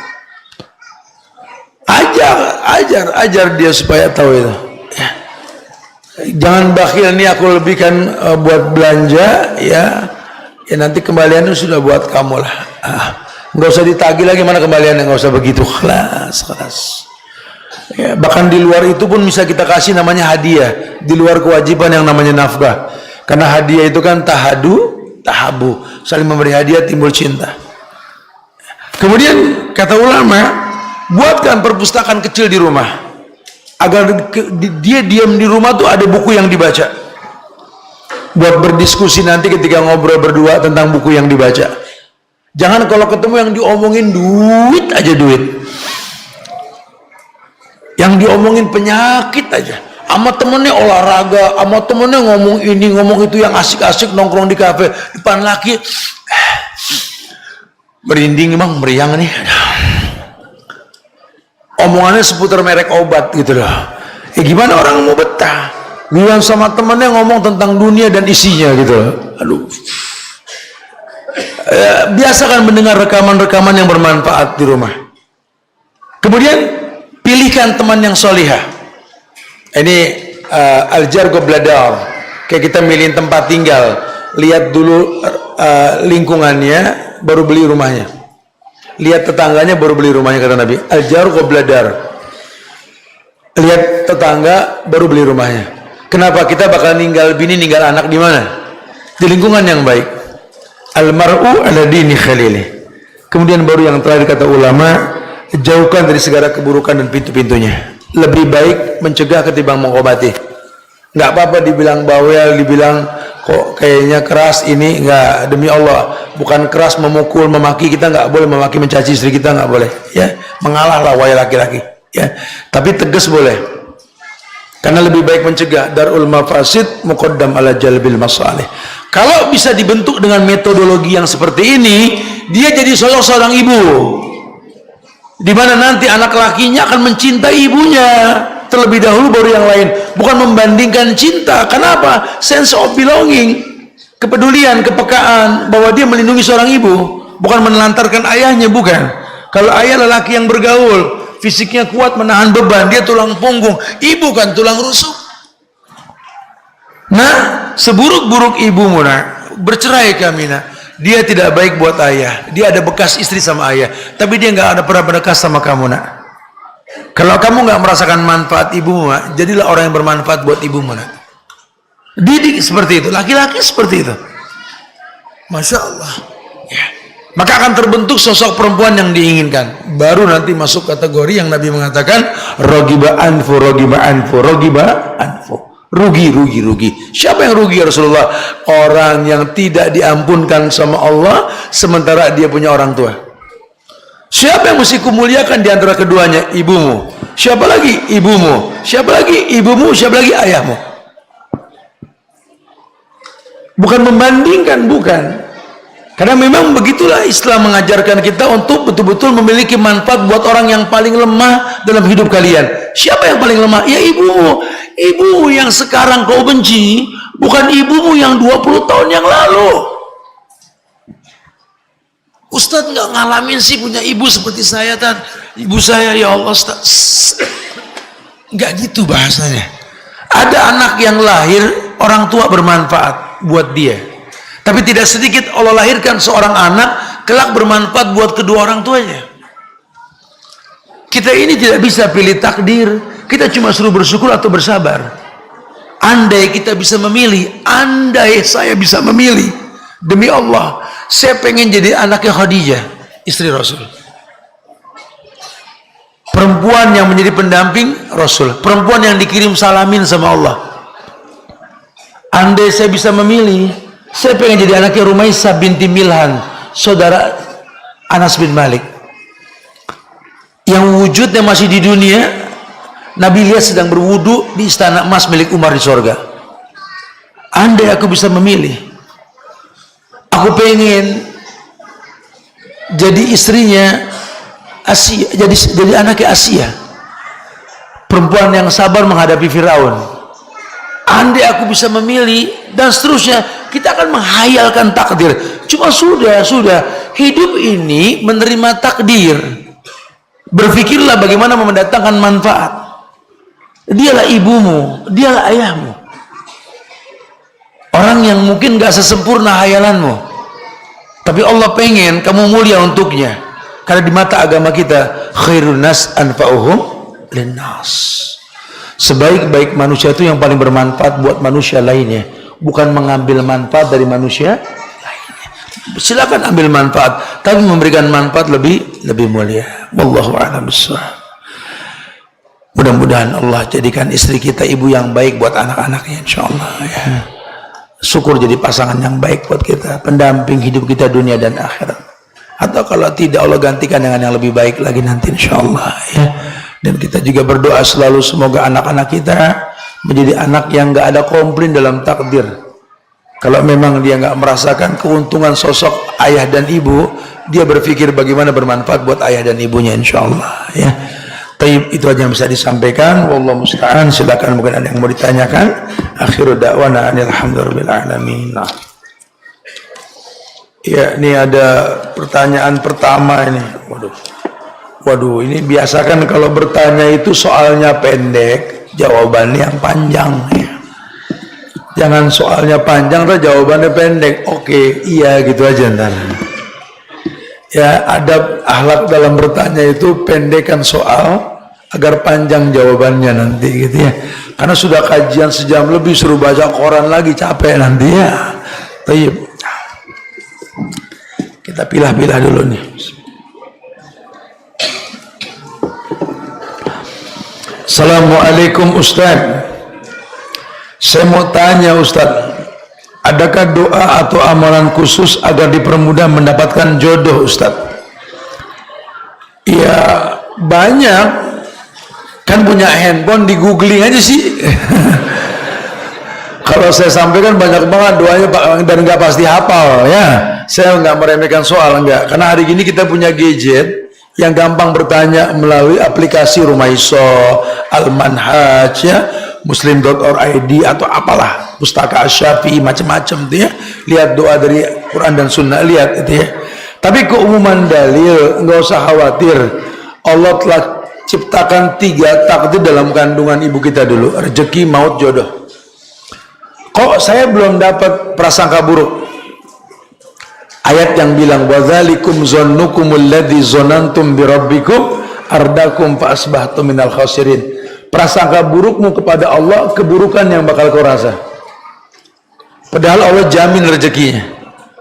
[SPEAKER 1] Ajar dia supaya tahu itu. Ya. Jangan bakhil, ini aku lebihkan buat belanja, ya nanti kembaliannya sudah buat kamu lah. Nggak usah ditagih lagi, mana kembaliannya, nggak usah begitu, kelas. Ya, bahkan di luar itu pun bisa kita kasih namanya hadiah, di luar kewajiban yang namanya nafkah. Karena hadiah itu kan tahabu, saling memberi hadiah timbul cinta. Kemudian kata ulama, buatkan perpustakaan kecil di rumah. agar dia diam di rumah tuh ada buku yang dibaca buat berdiskusi nanti ketika ngobrol berdua tentang buku yang dibaca. Jangan kalau ketemu yang diomongin duit aja, duit, yang diomongin penyakit aja, sama temennya olahraga, sama temennya ngomong ini ngomong itu, yang asik-asik nongkrong di kafe depan laki, merinding emang, meriang nih, omongannya seputar merek obat gitu loh. Gimana orang mau betah? Bilang sama temennya ngomong tentang dunia dan isinya gitu loh. Aduh. Biasakan mendengar rekaman-rekaman yang bermanfaat di rumah. Kemudian pilihkan teman yang solihah. Ini al-jar gobladar. Kayak kita milihin tempat tinggal, lihat dulu lingkungannya, baru beli rumahnya. Lihat tetangganya, baru beli rumahnya, kata Nabi. Al-jar gobladar. Lihat tetangga, baru beli rumahnya. Kenapa? Kita bakal ninggal bini, ninggal anak di mana? Di lingkungan yang baik. Al-mar'u ala dini khalili. Kemudian baru yang terakhir kata ulama, jauhkan dari segala keburukan dan pintu-pintunya. Lebih baik mencegah ketimbang mengobati. Nggak apa-apa dibilang bawel, dibilang kok kayaknya keras, ini nggak, demi Allah bukan keras memukul, memaki, kita nggak boleh memaki, mencaci istri kita nggak boleh, ya, mengalah lah wahai laki-laki, ya, tapi tegas boleh. Karena lebih baik mencegah, darul mafasid muqaddam ala jalbil masalih. Kalau bisa dibentuk dengan metodologi yang seperti ini, dia jadi seorang ibu, di mana nanti anak lakinya akan mencintai ibunya terlebih dahulu baru yang lain, bukan membandingkan cinta. Kenapa? Sense of belonging, kepedulian, kepekaan bahwa dia melindungi seorang ibu, bukan menelantarkan ayahnya, bukan. Kalau ayah lelaki yang bergaul, fisiknya kuat menahan beban, dia tulang punggung, ibu kan tulang rusuk. Nah, seburuk-buruk ibumu nak, bercerai kami nak, dia tidak baik buat ayah, dia ada bekas istri sama ayah, tapi dia nggak ada pernah berbekas sama kamu nak. Kalau kamu nggak merasakan manfaat ibumu nak, jadilah orang yang bermanfaat buat ibumu nak. Didik seperti itu, laki-laki seperti itu, Masya Allah, ya. Maka akan terbentuk sosok perempuan yang diinginkan. Baru nanti masuk kategori yang Nabi mengatakan rogiba anfu, rogiba anfu, rogiba anfu. Rugi, rugi, rugi. Siapa yang rugi ya Rasulullah? Orang yang tidak diampunkan sama Allah sementara dia punya orang tua. Siapa yang mesti kumuliakan di antara keduanya? Ibumu. Siapa lagi? Ibumu. Siapa lagi? Ibumu. Siapa lagi? Ayahmu. Bukan membandingkan, bukan. Karena memang begitulah Islam mengajarkan kita untuk betul-betul memiliki manfaat buat orang yang paling lemah dalam hidup kalian. Siapa yang paling lemah? Ya ibumu. Ibumu yang sekarang kau benci bukan ibumu yang 20 tahun yang lalu. Ustadz nggak ngalamin sih punya ibu seperti saya, Tan. Ibu saya, ya Allah Ustadz, nggak gitu bahasanya. Ada anak yang lahir orang tua bermanfaat buat dia, tapi tidak sedikit Allah lahirkan seorang anak kelak bermanfaat buat kedua orang tuanya. Kita ini tidak bisa pilih takdir, kita cuma suruh bersyukur atau bersabar. Andai kita bisa memilih, andai saya bisa memilih, demi Allah saya pengen jadi anaknya Khadijah, istri Rasul, perempuan yang menjadi pendamping Rasul, perempuan yang dikirim salamin sama Allah. Andai saya bisa memilih, saya pengen jadi anaknya Rumaisah binti Milhan, saudara Anas bin Malik, yang wujudnya masih di dunia. Nabi lihat sedang berwudu di istana emas milik Umar di sorga. Andai aku bisa memilih, aku pengen jadi istrinya Asia, jadi anaknya Asia, perempuan yang sabar menghadapi Firaun. Andai aku bisa memilih, dan seterusnya. Kita akan menghayalkan takdir. Cuma sudah hidup ini menerima takdir. Berpikirlah bagaimana mendatangkan manfaat. Dialah ibumu, dialah ayahmu, orang yang mungkin gak sesempurna hayalanmu, tapi Allah pengen kamu mulia untuknya. Karena di mata agama kita, khairun nas anfa'uhum linnas, sebaik-baik manusia itu yang paling bermanfaat buat manusia lainnya, bukan mengambil manfaat dari manusia lainnya. Silakan ambil manfaat, tapi memberikan manfaat lebih mulia. Wallahu a'lam bishawab. Mudah-mudahan Allah jadikan istri kita ibu yang baik buat anak-anaknya, insyaallah ya. Syukur jadi pasangan yang baik buat kita, pendamping hidup kita dunia dan akhirat. Atau kalau tidak, Allah gantikan dengan yang lebih baik lagi nanti, insyaallah ya. Dan kita juga berdoa selalu semoga anak-anak kita menjadi anak yang gak ada komplain dalam takdir. Kalau memang dia gak merasakan keuntungan sosok ayah dan ibu, dia berpikir bagaimana bermanfaat buat ayah dan ibunya, insyaallah ya. Taib, itu aja yang bisa disampaikan. Wallahu musta'an. Silakan, mungkin ada yang mau ditanyakan. Akhiru da'wana alhamdulillahirabbil alamin. Nah. Ya, ini ada pertanyaan pertama ini. Waduh, ini biasakan kalau bertanya itu soalnya pendek, jawabannya yang panjang ya. Jangan soalnya panjang terus jawabannya pendek. Oke, iya gitu aja ntar. Ya, adab akhlak dalam bertanya itu pendekkan soal agar panjang jawabannya nanti gitu ya. Karena sudah kajian sejam lebih, suruh baca koran lagi capek nanti ya. Taib. Kita pilah-pilah dulu nih. Assalamualaikum Ustaz. Saya mau tanya Ustaz, adakah doa atau amalan khusus agar dipermudah mendapatkan jodoh Ustaz? Ya banyak, kan punya handphone, di googling aja sih. Kalau saya sampaikan banyak banget doanya dan nggak pasti hafal ya. Saya nggak meremehkan soal, enggak, karena hari ini kita punya gadget yang gampang bertanya melalui aplikasi Rumaiso, Al-Manhaj ya, Muslim.org atau apalah, Pustaka Asy-Syafi'i, macam-macam tuh ya. Lihat doa dari Quran dan Sunnah, lihat itu ya. Tapi keumuman dalil nggak usah khawatir. Allah telah ciptakan 3 takdir dalam kandungan ibu kita dulu: rezeki, maut, jodoh. Kok saya belum dapat prasangka buruk? Ayat yang bilang wadzalikum zannukumul ladzi zonantum birabbikum ardakum fa asbahtum minal khasirin. Prasangka burukmu kepada Allah, keburukan yang bakal kau rasa. Padahal Allah jamin rezekinya.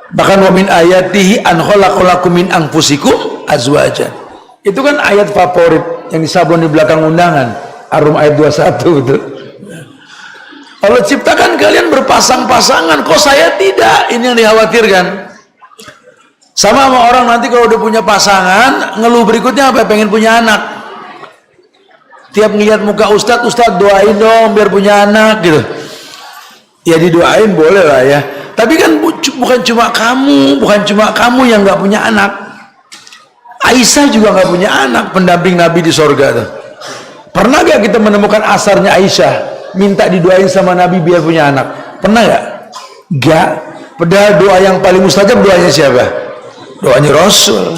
[SPEAKER 1] Bahkan wa min ayatihi an khalaqalakum min anfusikum azwajan. Itu kan ayat favorit yang disablon di belakang undangan, Ar-Rum ayat 21 betul. Allah ciptakan kalian berpasang-pasangan, kok saya tidak? Ini yang dikhawatirkan. Sama orang nanti kalau udah punya pasangan, ngeluh berikutnya apa? Pengen punya anak. Tiap ngeliat muka Ustadz, Ustadz doain dong biar punya anak gitu. Ya didoain boleh lah ya. Tapi kan bukan cuma kamu yang nggak punya anak. Aisyah juga nggak punya anak, pendamping Nabi di sorga tuh. Pernah gak kita menemukan asarnya Aisyah minta didoain sama Nabi biar punya anak? Pernah gak? Gak. Padahal doa yang paling mustajab doanya siapa? Doanya Rasul.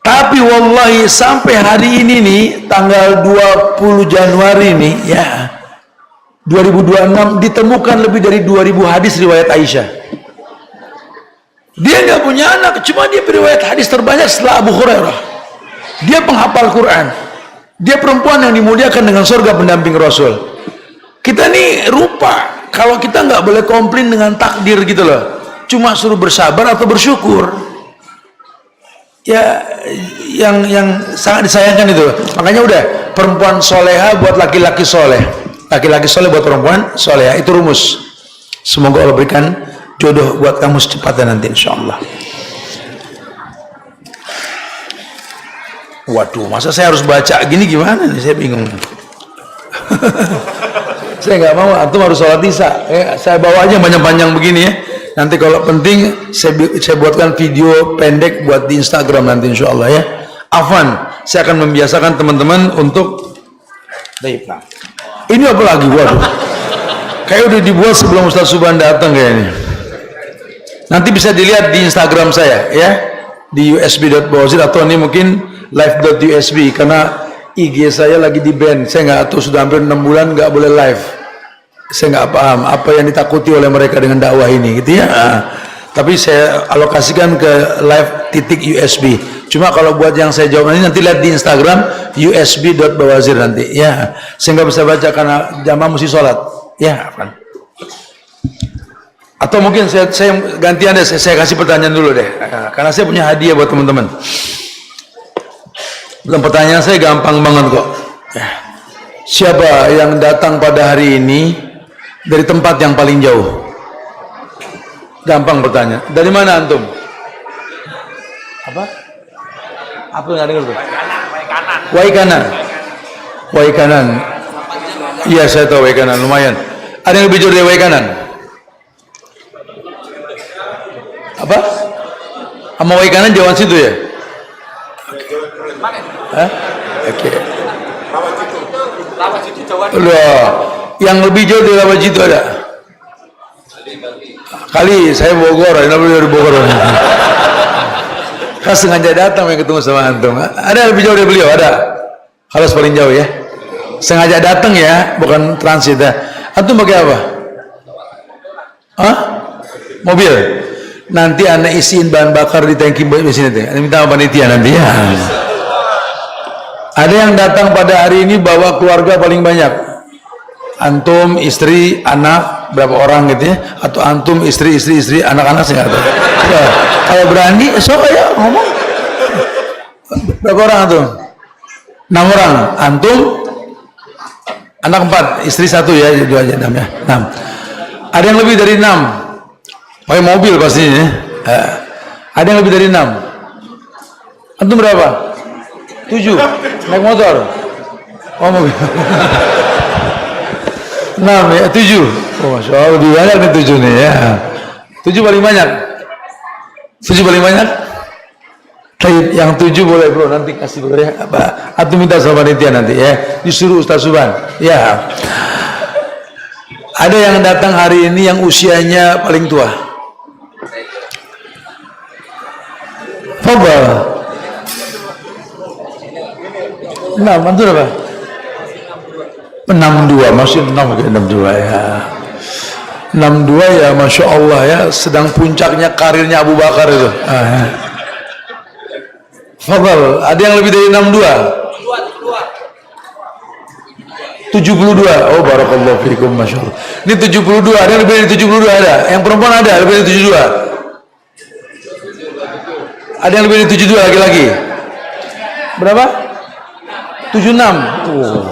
[SPEAKER 1] Tapi wallahi sampai hari ini nih, tanggal 20 Januari nih ya, 2026, ditemukan lebih dari 2000 hadis riwayat Aisyah. Dia nggak punya anak, cuma dia riwayat hadis terbanyak setelah Abu Hurairah. Dia penghafal Quran. Dia perempuan yang dimuliakan dengan surga, pendamping Rasul. Kita nih rupa kalau kita nggak boleh komplain dengan takdir gitu loh. Cuma suruh bersabar atau bersyukur. Ya, yang sangat disayangkan itu. Makanya udah, perempuan soleha buat laki-laki soleh, laki-laki soleh buat perempuan soleha. Itu rumus. Semoga Allah berikan jodoh buat kamu secepatnya nanti, insyaallah. Waduh, masa saya harus baca gini, gimana nih? Saya bingung. Saya nggak mau, antum harus sholat isya. Saya bawa aja panjang-panjang begini ya. Nanti kalau penting saya buatkan video pendek buat di Instagram nanti, insya Allah ya. Afwan, saya akan membiasakan teman-teman untuk ini apa lagi? Waduh, kayak udah dibuat sebelum Ustaz Subhan datang kayaknya. Nanti bisa dilihat di Instagram saya ya, di usb.bawazir, atau ini mungkin live.usb, karena IG saya lagi di ban. Saya nggak tahu, sudah hampir 6 bulan nggak boleh live. Saya nggak paham apa yang ditakuti oleh mereka dengan dakwah ini gitu ya. Tapi saya alokasikan ke live.usb. Cuma kalau buat yang saya jawab nanti lihat di Instagram usb.bawazir nanti ya. Saya nggak bisa baca karena jamaah mesti sholat ya kan. Atau mungkin saya gantian deh, saya kasih pertanyaan dulu deh, karena saya punya hadiah buat teman-teman. Pertanyaan saya gampang banget kok. Ya. Siapa yang datang pada hari ini dari tempat yang paling jauh? Gampang bertanya. Dari mana antum? Apa? Apa nggak dengar tuh? Waikanan. Waikanan. Iya, saya tahu Waikanan, lumayan. Ada yang lebih jauh dari Waikanan? Apa? Sama Waikanan jauhan situ ya? Hah? Oke. Loh, yang lebih jauh dari Rawajitu ada? Kali saya Bogor, ini lebih dari Bogor. Kan sengaja datang yang ketemu sama antum. Ada yang lebih jauh dari beliau? Ada? Harus paling jauh ya. Sengaja datang ya, bukan transit ya. Antum pakai apa? Hah? Mobil. Nanti anak isiin bahan bakar di tangki di sini tuh. Minta sama panitia nanti ya. Ada yang datang pada hari ini bawa keluarga paling banyak. Antum, istri, anak, berapa orang gitu ya? Atau antum, istri, anak-anak saya nggak tahu. Ya, kalau berani, sok ya ngomong. Berapa orang antum? 6 orang. Antum, anak 4, istri 1 ya, 2 aja 6 ya. 6. Ada yang lebih dari 6. Pakai mobil pastinya. Ya. Ada yang lebih dari 6. Antum berapa? 7. Naik motor. Oh mobil. 6 ya, 7. Oh, Masya Allah, lebih banyak nih 7 nih ya. 7 paling banyak. 7 paling banyak. Yang 7 boleh bro, nanti kasih bro ya. Atau minta sama panitia nanti ya. Disuruh Ustaz Suban. Ya. Ada yang datang hari ini yang usianya paling tua. Fadhal. 6, antum apa? 62, masih 62 ya. 62 ya, Masya Allah ya, sedang puncaknya karirnya Abu Bakar itu. Fadhal, ada yang lebih dari 62? 72. Oh, barakallahu fikum, Masya Allah. Ini 72, ada yang lebih dari 72 ada? Yang perempuan ada, lebih dari 72? Ada yang lebih dari 72 laki-laki? Berapa? 76. Oh.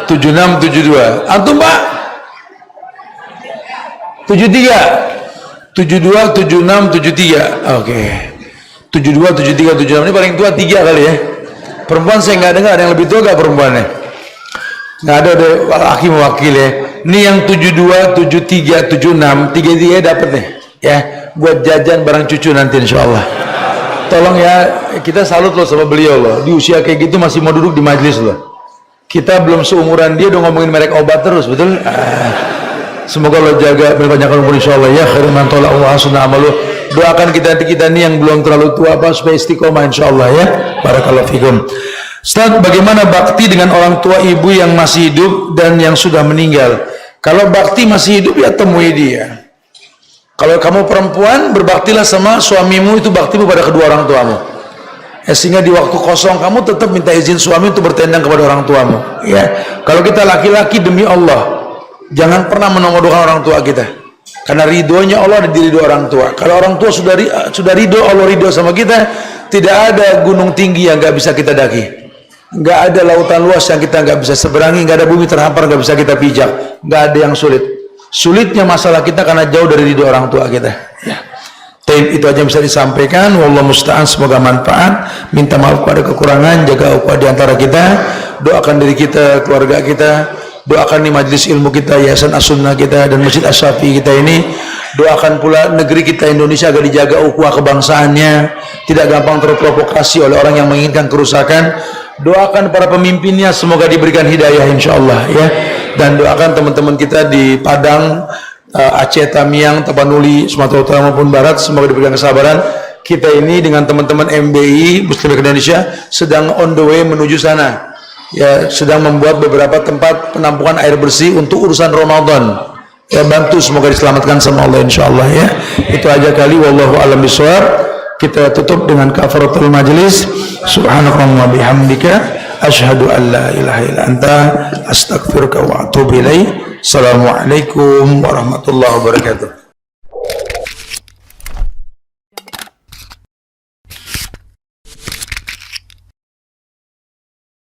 [SPEAKER 1] 76, 72. Antum Pak? 73. 72, 76, 73. Oke. 72, 73, 76. Ini paling tua 3 kali ya. Perempuan saya nggak dengar, ada yang lebih tua nggak perempuannya? Nggak ada laki mewakili ya. Ini yang 72, 73, 76, 33 dapat nih. Ya, buat jajan barang cucu nanti insya Allah. Tolong ya, kita salut loh sama beliau loh. Di usia kayak gitu masih mau duduk di majelis loh. Kita belum seumuran dia udah ngomongin merek obat terus, betul? Semoga Allah jaga berbanyak umur insyaallah ya. Khairan man tala Allah sunna amalu. Doakan kita nih yang belum terlalu tua apa supaya istiqomah insyaallah ya. Barakallahu fikum. Ustaz, bagaimana bakti dengan orang tua ibu yang masih hidup dan yang sudah meninggal? Kalau bakti masih hidup ya temui dia. Kalau kamu perempuan, berbaktilah sama suamimu, itu baktimu pada kedua orang tuamu. Sehingga di waktu kosong kamu tetap minta izin suami untuk bertendang kepada orang tuamu. Ya, kalau kita laki-laki demi Allah, jangan pernah menomordukan orang tua kita. Karena ridhonya Allah ada di ridho orang tua. Kalau orang tua sudah ridho, Allah ridho sama kita, tidak ada gunung tinggi yang nggak bisa kita daki, nggak ada lautan luas yang kita nggak bisa seberangi, nggak ada bumi terhampar nggak bisa kita pijak, nggak ada yang sulit. Sulitnya masalah kita karena jauh dari ridho orang tua kita. Ya. Itu aja bisa disampaikan. Wallahu musta'an, semoga manfaat. Minta maaf pada kekurangan, jaga ukhuwah di antara kita. Doakan diri kita, keluarga kita. Doakan di majelis ilmu kita, Yayasan As-Sunnah kita dan Masjid Asy-Syafi'i kita ini. Doakan pula negeri kita Indonesia agar dijaga ukhuwah kebangsaannya, tidak gampang terprovokasi oleh orang yang menginginkan kerusakan. Doakan para pemimpinnya semoga diberikan hidayah insyaallah ya. Dan doakan teman-teman kita di Padang, Aceh, Tamiang, Tapanuli, Sumatera Utara maupun Barat, semoga diberikan kesabaran. Kita ini dengan teman-teman MBI Muslim Indonesia sedang on the way menuju sana. Ya, sedang membuat beberapa tempat penampungan air bersih untuk urusan Ramadan. Ya, bantu semoga diselamatkan sama Allah insyaallah ya. Itu aja kali, wallahu a'lam bishawab. Kita tutup dengan kafaratul majlis. Subhanakallahumma bihamdika asyhadu an la ilaha illa anta astaghfiruka wa atubu ilaik. Assalamualaikum warahmatullahi wabarakatuh.